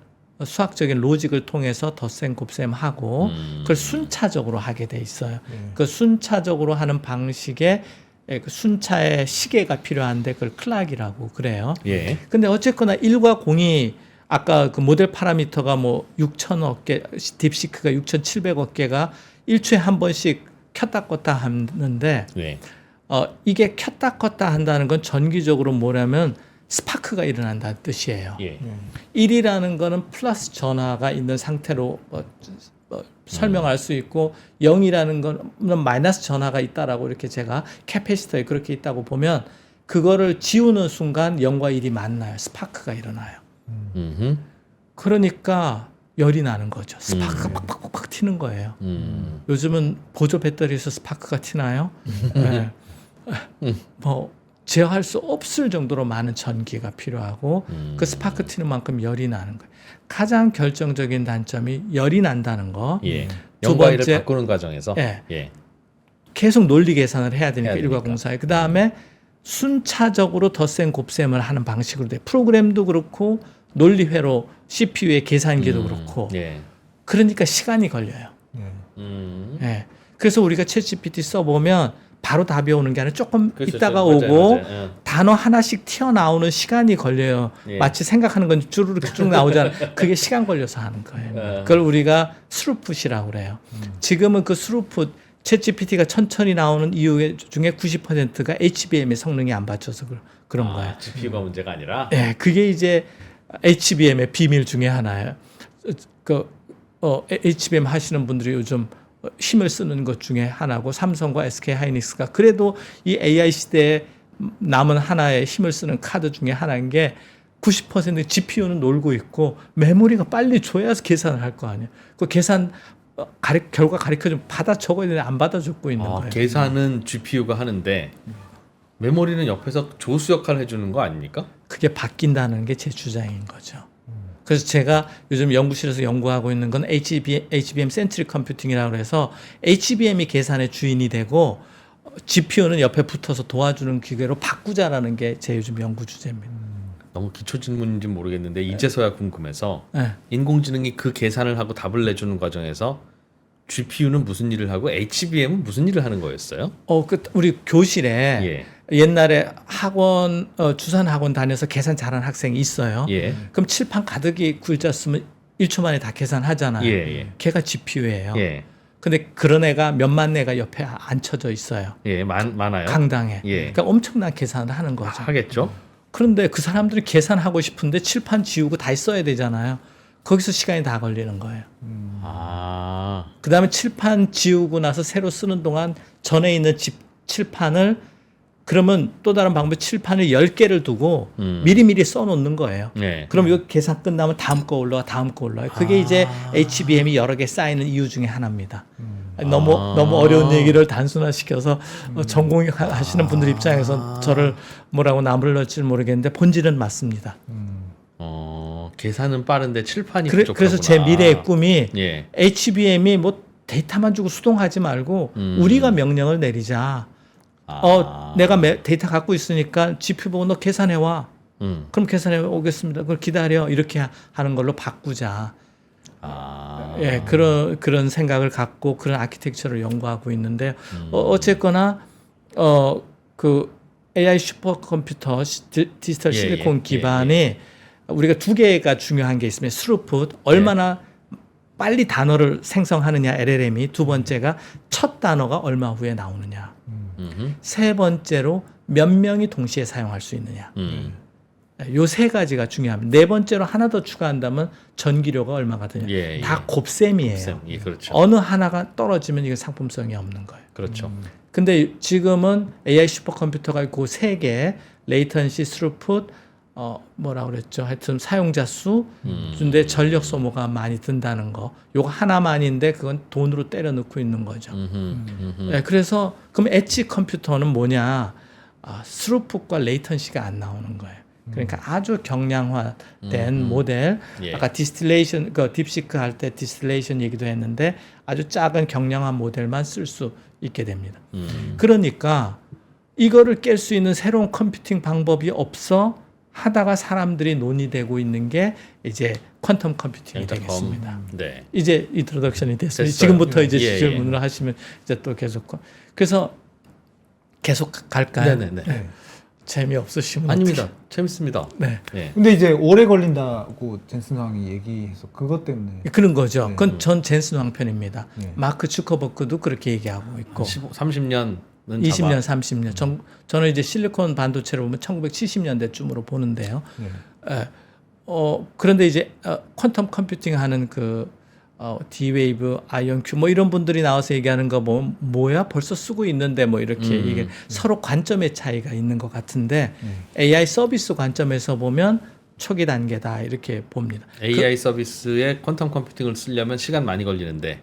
수학적인 로직을 통해서 덧셈 곱셈 하고 그걸 순차적으로 하게 돼 있어요. 그 순차적으로 하는 방식에 그 순차의 시계가 필요한데 그걸 클락이라고 그래요. 예. 근데 어쨌거나 1과 0이 아까 그 모델 파라미터가 뭐 6천억 개, 딥시크가 6,700억 개가 일주일에 한 번씩 켰다 껐다 하는데 네. 이게 켰다 껐다 한다는 건 전기적으로 뭐냐면 스파크가 일어난다는 뜻이에요. 예. 1이라는 거는 플러스 전하가 있는 상태로 설명할 수 있고 0이라는 거는 마이너스 전하가 있다라고 이렇게 제가 캐패시터에 그렇게 있다고 보면 그거를 지우는 순간 0과 1이 만나요. 스파크가 일어나요. 그러니까 열이 나는 거죠. 스파크가 팍팍팍 튀는 거예요. 요즘은 보조 배터리에서 스파크가 튀나요? 네. 뭐 제어할 수 없을 정도로 많은 전기가 필요하고 그 스파크 튀는 만큼 열이 나는 거예요. 가장 결정적인 단점이 열이 난다는 거. 예. 두 0과 1을 번째, 바꾸는 과정에서 예. 예. 계속 논리 계산을 해야 되니까 해야 1과 되니까. 0 사이. 그 다음에 순차적으로 덧셈 곱셈을 하는 방식으로 돼. 프로그램도 그렇고 논리회로 CPU의 계산기도 그렇고. 예. 그러니까 시간이 걸려요. 예. 그래서 우리가 챗GPT 써보면 바로 답이 오는 게 아니라 조금 그렇죠. 있다가 맞아요, 오고 맞아요. 단어 하나씩 튀어나오는 시간이 걸려요. 예. 마치 생각하는 건 주르륵 쭉 나오잖아요. 그게 시간 걸려서 하는 거예요. 그걸 우리가 스루풋이라고 그래요. 지금은 그 스루풋 챗GPT가 천천히 나오는 이유 중에 90%가 HBM의 성능이 안 받쳐서 그런 거예요. GPU가 문제가 아니라 예, 그게 이제 HBM의 비밀 중에 하나예요. HBM 하시는 분들이 요즘 힘을 쓰는 것 중에 하나고 삼성과 SK 하이닉스가 그래도 이 AI 시대에 남은 하나의 힘을 쓰는 카드 중에 하나인 게 90% GPU는 놀고 있고 메모리가 빨리 줘야 계산을 할 거 아니에요. 그 계산 결과 가르쳐주면 받아 적어야 되는데 안 받아 적고 있는 거예요. 계산은 GPU가 하는데 메모리는 옆에서 조수 역할을 해주는 거 아닙니까? 그게 바뀐다는 게 제 주장인 거죠. 그래서 제가 요즘 연구실에서 연구하고 있는 건 HBM 센트릭 컴퓨팅이라고 해서 HBM이 계산의 주인이 되고 GPU는 옆에 붙어서 도와주는 기계로 바꾸자라는 게 제 요즘 연구 주제입니다. 너무 기초 질문인지 모르겠는데 이제서야 궁금해서 네. 인공지능이 그 계산을 하고 답을 내주는 과정에서 GPU는 무슨 일을 하고 HBM은 무슨 일을 하는 거였어요? 우리 교실에 예. 옛날에 학원 주산 학원 다녀서 계산 잘하는 학생이 있어요. 예. 그럼 칠판 가득히 글자 쓰면 1초 만에 다 계산하잖아요. 예. 걔가 GPU예요. 예. 근데 그런 애가 몇만 애가 옆에 앉혀져 있어요. 예. 많아요. 강당에. 예. 그러니까 엄청난 계산을 하는 거죠. 하겠죠. 그런데 그 사람들이 계산하고 싶은데 칠판 지우고 다 써야 되잖아요. 거기서 시간이 다 걸리는 거예요. 그 다음에 칠판 지우고 나서 새로 쓰는 동안 전에 있는 칠판을 그러면 또 다른 방법이 칠판을 10개를 두고 미리미리 써놓는 거예요. 네. 그럼 이거 계산 끝나면 다음 거 올라와. 그게 이제 HBM이 여러 개 쌓이는 이유 중에 하나입니다. 너무 어려운 얘기를 단순화시켜서 전공하시는 분들 입장에서 저를 뭐라고 나불러질지 모르겠는데 본질은 맞습니다. 계산은 빠른데 칠판이 부족하구나. 그래서 제 미래의 꿈이 예. HBM이 뭐 데이터만 주고 수동하지 말고 우리가 명령을 내리자. 내가 데이터 갖고 있으니까 GPU 보고 너 계산해 와. 그럼 계산해 오겠습니다. 그걸 기다려. 이렇게 하는 걸로 바꾸자. 예, 그런 생각을 갖고 그런 아키텍처를 연구하고 있는데 어쨌거나 그 AI 슈퍼컴퓨터 디지털 실리콘 기반이 우리가 두 개가 중요한 게 있으면 스루풋 얼마나 빨리 단어를 생성하느냐 LLM이 두 번째가 첫 단어가 얼마 후에 나오느냐 세 번째로 몇 명이 동시에 사용할 수 있느냐 요 세 가지가 중요합니다. 네 번째로 하나 더 추가한다면 전기료가 얼마가 드냐 다 곱셈이에요. 그렇죠. 어느 하나가 떨어지면 이게 상품성이 없는 거예요. 그렇죠. 근데 지금은 AI 슈퍼컴퓨터가 있고 세 개, 레이턴시, 스루풋, 뭐라 그랬죠? 하여튼 사용자 수, 근데 전력 소모가 많이 든다는 거. 요거 하나만인데 그건 돈으로 때려 넣고 있는 거죠. 네, 그래서 그럼 엣지 컴퓨터는 뭐냐? 스루풋과 레이턴시가 안 나오는 거예요. 그러니까 아주 경량화된 모델. 아까 디스틸레이션, 그 딥시크 할 때 디스틸레이션 얘기도 했는데 아주 작은 경량화 모델만 쓸 수 있게 됩니다. 그러니까 이거를 깰 수 있는 새로운 컴퓨팅 방법이 없어 하다가 사람들이 논의되고 있는 게 이제 퀀텀 컴퓨팅이 되겠습니다. 네. 이제 인트로덕션이 됐어요. 됐어요. 지금부터 이제 예, 질문을 하시면 이제 또 계속 그래서 계속 갈까요? 네네네. 네. 재미없으시면 아닙니다. 재밌습니다. 네. 예. 근데 이제 오래 걸린다고 젠슨 왕이 얘기해서 그것 때문에 그런 거죠. 네. 그건 전 젠슨 왕편입니다. 네. 마크 주커버크도 그렇게 얘기하고 있고 30년은 20년, 30년. 저는 이제 실리콘 반도체를 보면 1970년대쯤으로 보는데요. 네. 그런데 이제 퀀텀 컴퓨팅 하는 D-Wave, IonQ 뭐 이런 분들이 나와서 얘기하는 거 뭐야? 벌써 쓰고 있는데 뭐 이렇게 이게 서로 관점의 차이가 있는 것 같은데 AI 서비스 관점에서 보면 초기 단계다 이렇게 봅니다. AI 서비스에 퀀텀 컴퓨팅을 쓰려면 시간 많이 걸리는데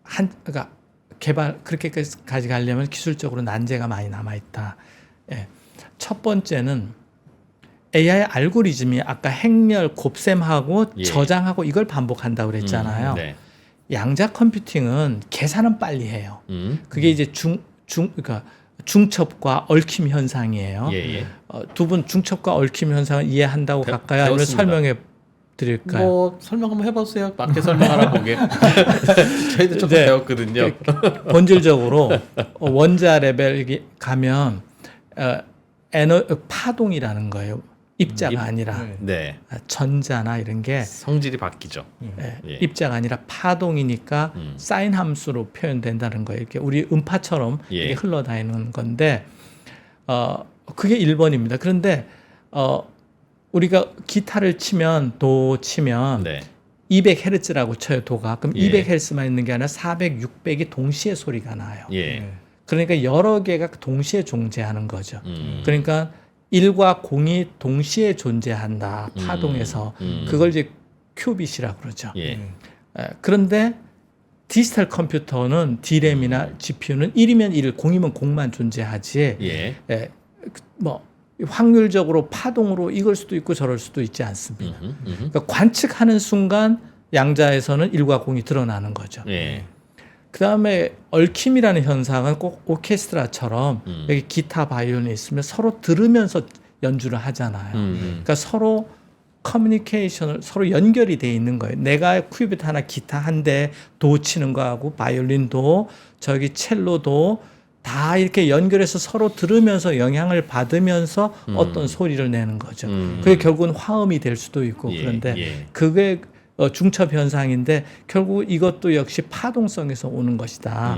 그러니까 개발 그렇게까지 가려면 기술적으로 난제가 많이 남아 있다. 예. 첫 번째는 AI 알고리즘이 아까 행렬 곱셈하고 저장하고 이걸 반복한다고 그랬잖아요. 네. 양자 컴퓨팅은 계산은 빨리 해요. 그게 이제 그러니까 중첩과 얽힘 현상이에요. 두 분 중첩과 얽힘 현상을 이해한다고 갈까요? 아니면 배웠습니다. 설명해 드릴까요? 뭐 설명 한번 해보세요. 맞게 설명하라 보게. 저희도 조금 네. 배웠거든요. 본질적으로 원자 레벨이 가면 파동이라는 거예요. 입자가 아니라 네. 전자나 이런 게 성질이 바뀌죠. 입자가 아니라 파동이니까 사인 함수로 표현된다는 거예요. 이렇게 우리 음파처럼 이렇게 흘러다니는 건데 그게 1번입니다. 그런데 우리가 기타를 치면 도 치면 200Hz라고 쳐요. 도가. 그럼 200Hz만 있는 게 아니라 400, 600이 동시에 소리가 나요. 그러니까 여러 개가 동시에 존재하는 거죠. 그러니까 1과 0이 동시에 존재한다. 파동에서. 그걸 이제 큐빗이라고 그러죠. 그런데 디지털 컴퓨터는 D램이나 GPU는 1이면 1, 0이면 0만 존재하지. 뭐 확률적으로 파동으로 이걸 수도 있고 저럴 수도 있지 않습니다. 그러니까 관측하는 순간 양자에서는 1과 0이 드러나는 거죠. 그 다음에 얽힘이라는 현상은 꼭 오케스트라처럼 여기 기타 바이올린이 있으면 서로 들으면서 연주를 하잖아요. 그러니까 서로 커뮤니케이션을 서로 연결이 돼 있는 거예요. 내가 큐빗 하나 기타 한 대 도 치는 거하고 바이올린도 저기 첼로도 다 이렇게 연결해서 서로 들으면서 영향을 받으면서 어떤 소리를 내는 거죠. 그게 결국은 화음이 될 수도 있고 그런데 그게 중첩 현상인데 결국 이것도 역시 파동성에서 오는 것이다.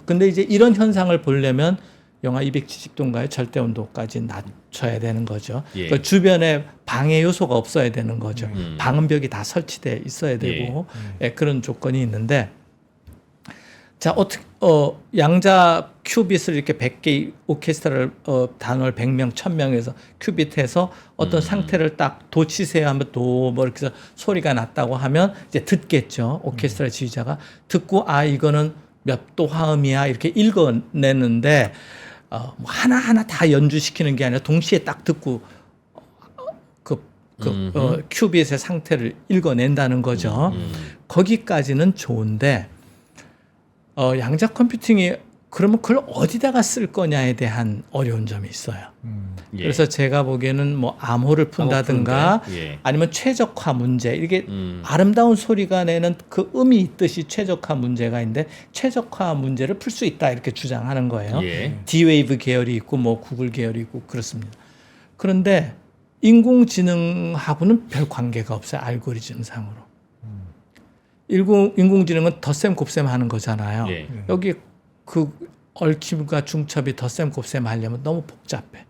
근데 이제 이런 현상을 보려면 영하 270도인가요? 절대 온도까지 낮춰야 되는 거죠. 그 주변에 방해 요소가 없어야 되는 거죠. 방음벽이 다 설치돼 있어야 되고 그런 조건이 있는데 자 어떻게 양자 큐빗을 이렇게 100개 오케스트라를 단월 100명, 1000명에서 큐빗해서 어떤 상태를 딱 도 치세요 하면 도 뭐 이렇게 해서 소리가 났다고 하면 이제 듣겠죠. 오케스트라 지휘자가 듣고 이거는 몇 도 화음이야 이렇게 읽어내는데 뭐 하나하나 다 연주시키는 게 아니라 동시에 딱 듣고 큐빗의 상태를 읽어낸다는 거죠. 거기까지는 좋은데 양자 컴퓨팅이 그러면 그걸 어디다가 쓸 거냐에 대한 어려운 점이 있어요. 예. 그래서 제가 보기에는 뭐 암호를 푼다든가 예. 아니면 최적화 문제 이게 아름다운 소리가 내는 그 음이 있듯이 최적화 문제가 있는데 최적화 문제를 풀 수 있다 이렇게 주장하는 거예요. 예. D-Wave 계열이 있고 뭐 구글 계열이 있고 그렇습니다. 그런데 인공지능하고는 별 관계가 없어요. 알고리즘 상으로. 인공지능은 덧셈 곱셈 하는 거잖아요. 예. 여기 그 얽힘과 중첩이 덧셈 곱셈 하려면 너무 복잡해.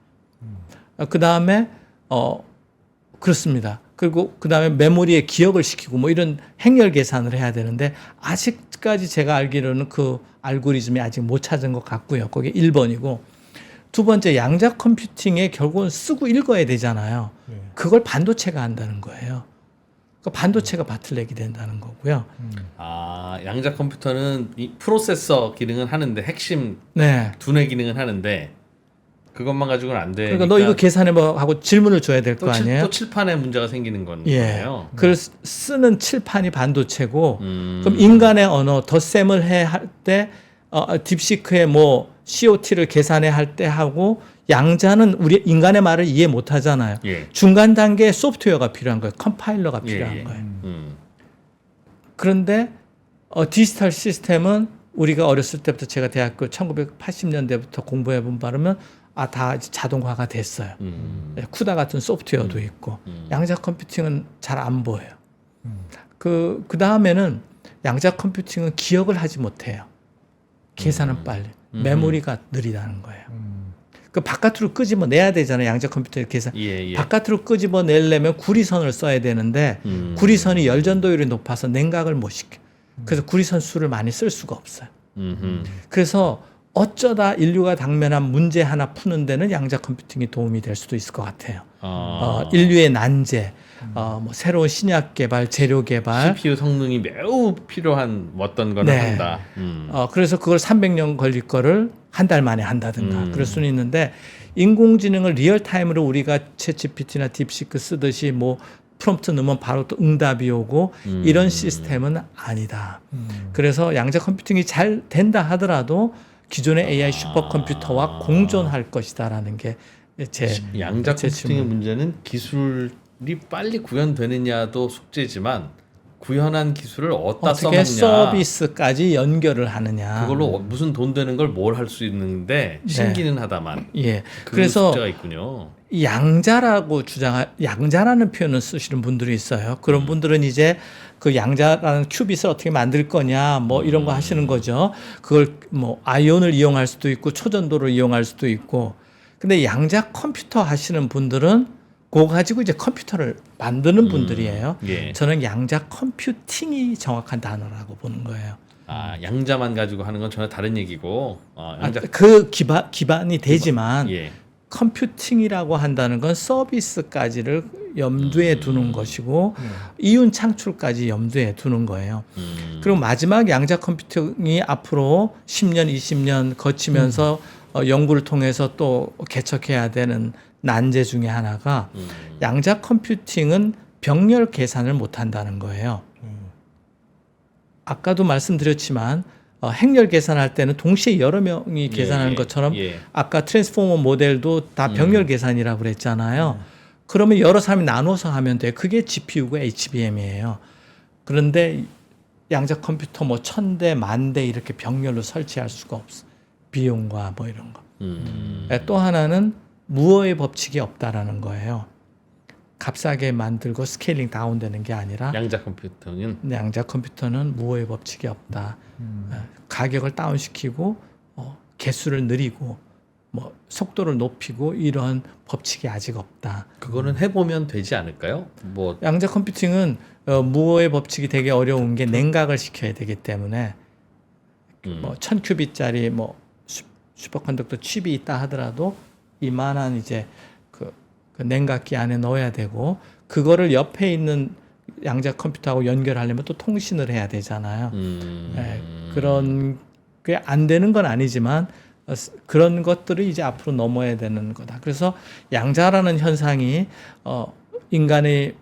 그 다음에 그렇습니다. 그리고 그 다음에 메모리에 기억을 시키고 뭐 이런 행렬 계산을 해야 되는데 아직까지 제가 알기로는 그 알고리즘이 아직 못 찾은 것 같고요. 그게 1번이고 두 번째 양자 컴퓨팅에 결국은 쓰고 읽어야 되잖아요. 그걸 반도체가 한다는 거예요. 그러니까 반도체가 밭을 내게 된다는 거고요. 아, 양자 컴퓨터는 이 프로세서 기능은 하는데 핵심 네. 두뇌 기능은 하는데 그것만 가지고는 안 되니까. 그러니까 너 이거 계산해 뭐 하고 질문을 줘야 될 거 아니에요? 또 칠판에 문제가 생기는 건 예. 거예요. 그걸 쓰는 칠판이 반도체고 그럼 인간의 언어 덧셈을 해 할 때 딥시크에 뭐 COT를 계산해 할 때 하고 양자는 우리 인간의 말을 이해 못 하잖아요. 예. 중간 단계에 소프트웨어가 필요한 거예요. 컴파일러가 필요한 예. 거예요. 그런데 디지털 시스템은 우리가 어렸을 때부터 제가 대학교 1980년대부터 공부해 본 바르면 다 자동화가 됐어요. 쿠다 같은 소프트웨어도 있고 양자 컴퓨팅은 잘 안 보여요. 그 다음에는 양자 컴퓨팅은 기억을 하지 못해요. 계산은 빨리. 메모리가 느리다는 거예요. 그 바깥으로 끄집어내야 되잖아요. 양자 컴퓨터 계산. 예. 바깥으로 끄집어내려면 구리선을 써야 되는데 구리선이 열전도율이 높아서 냉각을 못 시켜. 그래서 구리선 수를 많이 쓸 수가 없어요. 그래서 어쩌다 인류가 당면한 문제 하나 푸는 데는 양자 컴퓨팅이 도움이 될 수도 있을 것 같아요. 인류의 난제, 뭐 새로운 신약 개발, 재료 개발. CPU 성능이 매우 필요한 어떤 거는 네. 한다. 그래서 그걸 300년 걸릴 거를 한 달 만에 한다든가 그럴 수는 있는데 인공지능을 리얼타임으로 우리가 챗GPT나 딥시크 쓰듯이 뭐 프롬프트 넣으면 바로 또 응답이 오고 이런 시스템은 아니다. 그래서 양자 컴퓨팅이 잘 된다 하더라도 기존의 AI 슈퍼컴퓨터와 공존할 것이다라는 게 제 양자 제 컴퓨팅의 질문. 문제는 기술이 빨리 구현되느냐도 숙제지만 구현한 기술을 어디다 어떻게 써먹냐. 서비스까지 연결을 하느냐. 그걸로 무슨 돈 되는 걸 뭘 할 수 있는데 신기는 하다만. 예. 그 그래서 숙제가 있군요. 양자라고 양자라는 표현을 쓰시는 분들이 있어요. 그런 분들은 이제 그 양자라는 큐빗을 어떻게 만들 거냐 뭐 이런 거 하시는 거죠. 그걸 뭐 아이온을 이용할 수도 있고 초전도를 이용할 수도 있고. 근데 양자 컴퓨터 하시는 분들은 그거 가지고 이제 컴퓨터를 만드는 분들이에요. 예. 저는 양자 컴퓨팅이 정확한 단어라고 보는 거예요. 양자만 가지고 하는 건 전혀 다른 얘기고. 양자. 그 기반이 되지만 예. 컴퓨팅이라고 한다는 건 서비스까지를 염두에 두는 것이고 이윤 창출까지 염두에 두는 거예요. 그리고 마지막 양자 컴퓨팅이 앞으로 10년, 20년 거치면서 연구를 통해서 또 개척해야 되는 난제 중에 하나가 양자 컴퓨팅은 병렬 계산을 못 한다는 거예요. 아까도 말씀드렸지만 행렬 계산할 때는 동시에 여러 명이 계산하는 것처럼 아까 트랜스포머 모델도 다 병렬 계산이라고 그랬잖아요. 그러면 여러 사람이 나눠서 하면 돼. 그게 GPU고 HBM이에요. 그런데 양자 컴퓨터 뭐 1000대, 10,000대 이렇게 병렬로 설치할 수가 없어. 비용과 뭐 이런 거. 또 하나는 무어의 법칙이 없다라는 거예요. 값싸게 만들고 스케일링 다운되는 게 아니라 양자 컴퓨터는 무어의 법칙이 없다. 가격을 다운시키고 개수를 늘리고 뭐 속도를 높이고 이런 법칙이 아직 없다. 그거는 해보면 되지 않을까요? 뭐 양자 컴퓨팅은 무어의 법칙이 되게 어려운 게 냉각을 시켜야 되기 때문에 뭐 1000큐빗짜리 뭐 슈퍼컨덕터 칩이 있다 하더라도 이만한 이제 그 냉각기 안에 넣어야 되고 그거를 옆에 있는 양자 컴퓨터하고 연결하려면 또 통신을 해야 되잖아요. 네, 그런 그게 안 되는 건 아니지만 그런 것들을 이제 앞으로 넘어야 되는 거다. 그래서 양자라는 현상이 인간의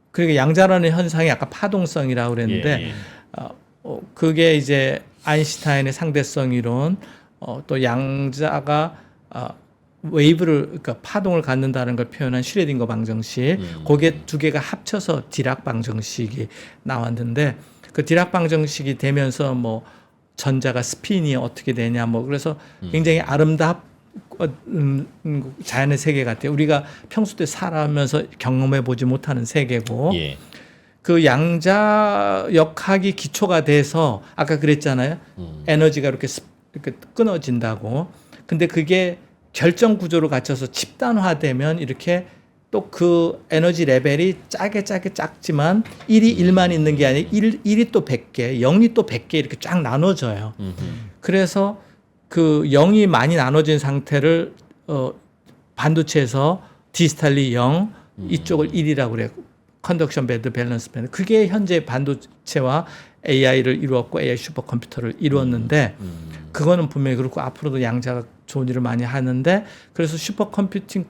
그러니까 양자라는 현상이 아까 파동성이라고 그랬는데 그게 이제 아인슈타인의 상대성 이론 또 양자가 웨이브를 그러니까 파동을 갖는다는 걸 표현한 슈레딩거 방정식 거기에 두 개가 합쳐서 디락 방정식이 나왔는데 그 디락 방정식이 되면서 뭐 전자가 스핀이 어떻게 되냐 뭐 그래서 굉장히 자연의 세계 같아요. 우리가 평소 때 살아가면서 경험해 보지 못하는 세계고 그 양자역학이 기초가 돼서 아까 그랬잖아요. 에너지가 이렇게 끊어진다고. 근데 그게 결정 구조를 갖춰서 집단화되면 이렇게 또 그 에너지 레벨이 짜게 작지만 1이 1만 있는 게 아니라 1이 또 100개, 0이 또 100개 이렇게 쫙 나눠져요. 그래서 그 0이 많이 나눠진 상태를 반도체에서 디지털리 0, 이쪽을 1이라고 그래요. 컨덕션 밴드, 밸런스 밴드. 그게 현재 반도체와 AI를 이루었고 AI 슈퍼컴퓨터를 이루었는데 그거는 분명히 그렇고 앞으로도 양자가 좋은 일을 많이 하는데 그래서 슈퍼컴퓨팅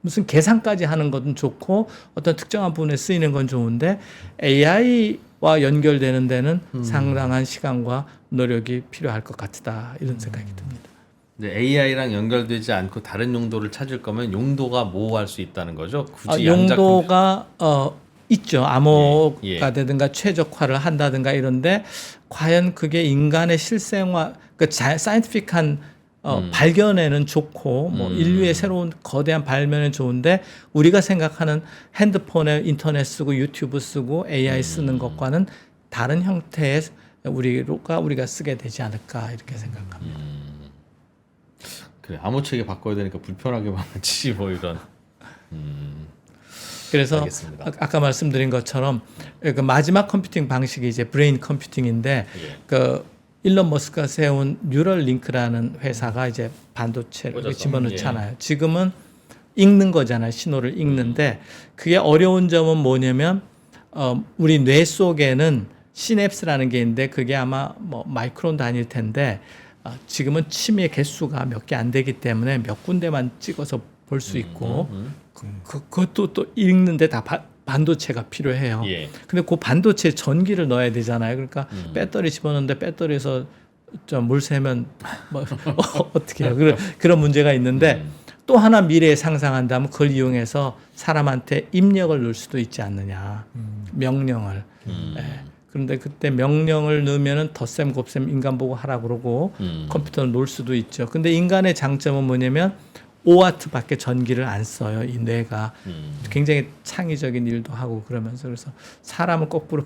무슨 계산까지 하는 것은 좋고 어떤 특정한 부분에 쓰이는 건 좋은데 AI와 연결되는 데는 상당한 시간과 노력이 필요할 것 같다 이런 생각이 듭니다. 근데 AI랑 연결되지 않고 다른 용도를 찾을 거면 용도가 뭐 할 수 있다는 거죠? 굳이 용도가 있죠. 암호가 되든가 최적화를 한다든가 이런데 과연 그게 인간의 실생활 그 사이언티픽한 발견에는 좋고 뭐 인류의 새로운 거대한 발명은 좋은데 우리가 생각하는 핸드폰에 인터넷 쓰고 유튜브 쓰고 AI 쓰는 것과는 다른 형태의 우리가 쓰게 되지 않을까 이렇게 생각합니다. 그래 암호체계 바꿔야 되니까 불편하게만 하지 뭐 이런. 그래서 알겠습니다. 아까 말씀드린 것처럼 그 마지막 컴퓨팅 방식이 이제 브레인 컴퓨팅인데 그 일론 머스크가 세운 뉴럴링크라는 회사가 이제 반도체를 집어넣잖아요. 지금은 읽는 거잖아요. 신호를 읽는데 그게 어려운 점은 뭐냐면 우리 뇌 속에는 시냅스라는 게 있는데 그게 아마 뭐 마이크론 단위일 텐데 지금은 침의 개수가 몇 개 안 되기 때문에 몇 군데만 찍어서 볼 수 있고 그것도 또 읽는데 다 반도체가 필요해요. 근데 그 반도체에 전기를 넣어야 되잖아요. 그러니까 배터리 집어넣는데 배터리에서 좀 물 새면 뭐 어떻게 해요? 그런 문제가 있는데 또 하나 미래에 상상한다면 그걸 이용해서 사람한테 입력을 넣을 수도 있지 않느냐. 명령을. 네. 그런데 그때 명령을 넣으면은 덧셈 곱셈 인간 보고 하라 그러고 컴퓨터를 놓을 수도 있죠. 근데 인간의 장점은 뭐냐면 5와트밖에 전기를 안 써요. 이 뇌가 굉장히 창의적인 일도 하고 그러면서 그래서 사람을 거꾸로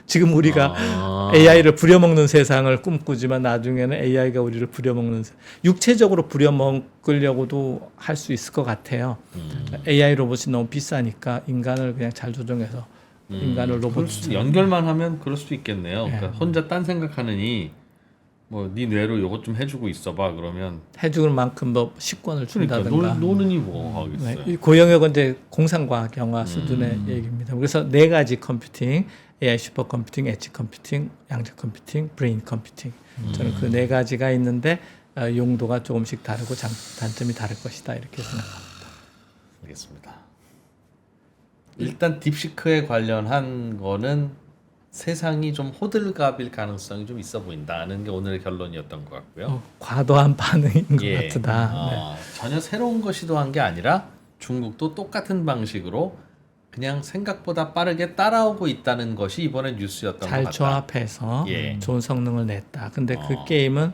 지금 우리가 AI를 부려먹는 세상을 꿈꾸지만 나중에는 AI가 우리를 부려먹는 육체적으로 부려먹으려고도 할 수 있을 것 같아요. AI 로봇이 너무 비싸니까 인간을 그냥 잘 조정해서 인간을 로봇 연결만 하면 그럴 수도 있겠네요. 그러니까 혼자 딴 생각하느니 뭐 네 뇌로 요것 좀 해주고 있어봐 그러면 해주는 만큼 뭐 식권을 준다든가. 그러니까 노느니 뭐 하겠어요. 네, 그 영역은 이제 공상과학 영화 수준의 얘기입니다. 그래서 네 가지 컴퓨팅, AI 슈퍼컴퓨팅, 엣지 컴퓨팅, 양자 컴퓨팅, 브레인 컴퓨팅. 저는 그 네 가지가 있는데 용도가 조금씩 다르고 단점이 다를 것이다 이렇게 생각합니다. 알겠습니다. 일단 딥시크에 관련한 거는 세상이 좀 호들갑일 가능성이 좀 있어 보인다는 게 오늘의 결론이었던 것 같고요. 과도한 반응인 것 같다. 네. 전혀 새로운 거 시도한 게 아니라 중국도 똑같은 방식으로 그냥 생각보다 빠르게 따라오고 있다는 것이 이번에 뉴스였던 것 같다. 잘 조합해서 좋은 성능을 냈다. 근데 그 게임은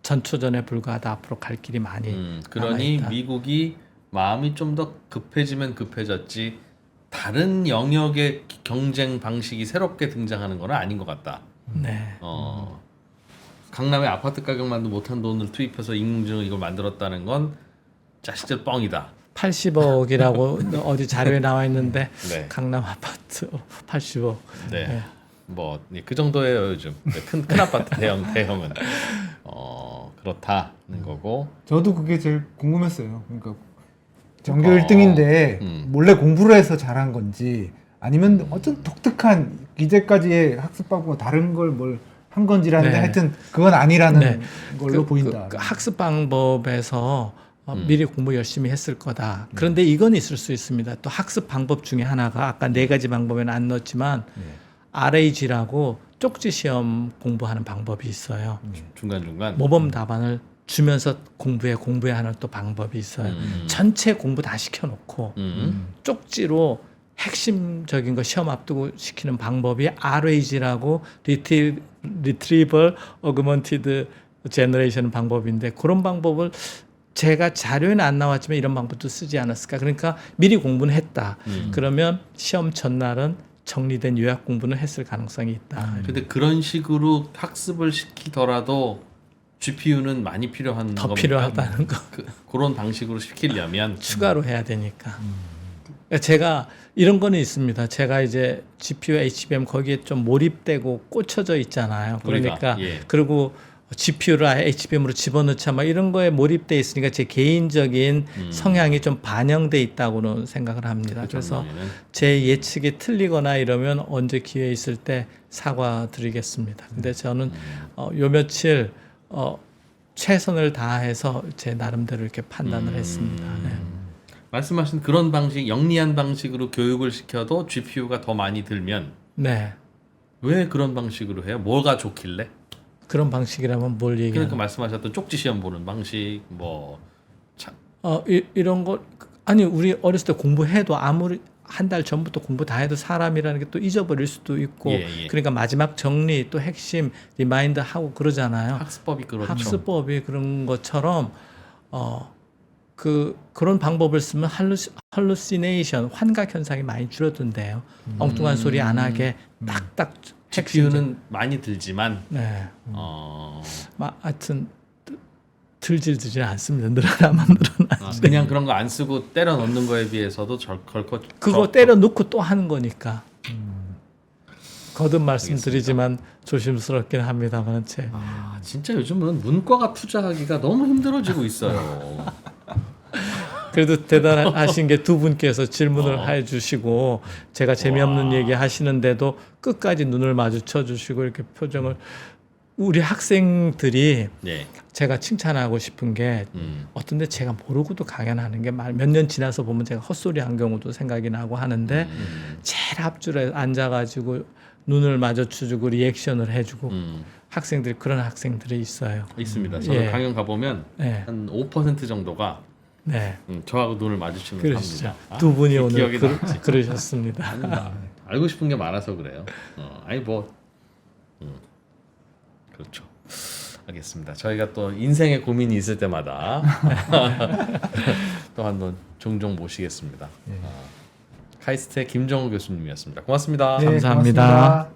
전초전에 불과하다. 앞으로 갈 길이 많이 그러니 남아있다. 미국이 마음이 좀 더 급해지면 급해졌지 다른 영역의 경쟁 방식이 새롭게 등장하는 건 아닌 것 같다. 네. 강남에 아파트 가격만도 못한 돈을 투입해서 인공지능 이걸 만들었다는 건 자식들 뻥이다. 80억이라고 어디 자료에 나와 있는데 네. 강남 아파트 80억. 네. 뭐 그 정도예요 요즘. 큰 아파트 대형은 그렇다는 거고. 저도 그게 제일 궁금했어요. 그러니까 전교 1등인데 몰래 공부를 해서 잘한 건지 아니면 어떤 독특한 이제까지의 학습하고 다른 걸 뭘 한 건지라는데 네. 하여튼 그건 아니라는 네. 걸로 보인다. 그 학습 방법에서 미리 공부 열심히 했을 거다. 그런데 이건 있을 수 있습니다. 또 학습 방법 중에 하나가 아까 4가지 방법에는 안 넣었지만 RAG라고 쪽지 시험 공부하는 방법이 있어요. 중간중간 모범 답안을 주면서 공부해 하는 또 방법이 있어요. 전체 공부 다 시켜놓고 쪽지로 핵심적인 거 시험 앞두고 시키는 방법이 RAG라고 Retrieval Augmented Generation 방법인데 그런 방법을 제가 자료에는 안 나왔지만 이런 방법도 쓰지 않았을까. 그러니까 미리 공부는 했다. 그러면 시험 전날은 정리된 요약 공부는 했을 가능성이 있다. 근데 그런 식으로 학습을 시키더라도 GPU는 많이 필요한 더 겁니까? 필요하다는 거. 그런 방식으로 시키려면 추가로 해야 되니까. 그러니까 제가 이런 거는 있습니다. 제가 이제 GPU, HBM 거기에 좀 몰입되고 꽂혀져 있잖아요. 그러니까 우리가, 예. 그리고 GPU를 HBM으로 집어넣자 막 이런 거에 몰입돼 있으니까 제 개인적인 성향이 좀 반영돼 있다고는 생각을 합니다. 그 그래서 전망에는. 제 예측이 틀리거나 이러면 언제 기회 있을 때 사과드리겠습니다. 근데 저는 요 며칠 최선을 다해서 제 나름대로 이렇게 판단을 했습니다. 네. 말씀하신 그런 방식, 영리한 방식으로 교육을 시켜도 GPU가 더 많이 들면 네. 왜 그런 방식으로 해요? 뭐가 좋길래? 그런 방식이라면 뭘 얘기하는 그러니까 말씀하셨던 쪽지 시험 보는 방식, 뭐 이런 거 아니 우리 어렸을 때 공부해도 아무리 한 달 전부터 공부 다 해도 사람이라는 게 또 잊어버릴 수도 있고 예. 그러니까 마지막 정리 또 핵심 리마인드 하고 그러잖아요. 학습법이 그렇죠. 학습법이 그런 것처럼 그런 방법을 쓰면 할루시네이션 환각 현상이 많이 줄어든대요. 엉뚱한 소리 안 하게 딱딱 GPU는 많이 들지만 네. 하여튼 들질 않습니다. 늘어나면 늘어나. 그냥 그런 거 안 쓰고 때려 넣는 거에 비해서도 그거 때려 넣고 또 하는 거니까. 거듭 말씀드리지만 조심스럽긴 합니다만 진짜 요즘은 문과가 투자하기가 너무 힘들어지고 있어요. 그래도 대단하신 게 두 분께서 질문을 해주시고 제가 재미없는 얘기 하시는데도 끝까지 눈을 마주쳐 주시고 이렇게 표정을 우리 학생들이 네. 제가 칭찬하고 싶은 게 어떤데 제가 모르고도 강연하는 게 몇 년 지나서 보면 제가 헛소리 한 경우도 생각이 나고 하는데 제일 앞줄에 앉아가지고 눈을 마주쳐주고 리액션을 해주고 학생들이 그런 학생들이 있어요. 있습니다. 저는 예. 강연 가보면 네. 한 5% 정도가 네. 저하고 눈을 마주치면서 그러시죠. 합니다. 두 분이 오늘 기억이 남지. 그러셨습니다. 알고 싶은 게 많아서 그래요. 아니 뭐 그렇죠. 알겠습니다. 저희가 또 인생의 고민이 있을 때마다 또 한번 종종 모시겠습니다. 카이스트의 김정우 교수님이었습니다. 고맙습니다. 네, 감사합니다. 고맙습니다.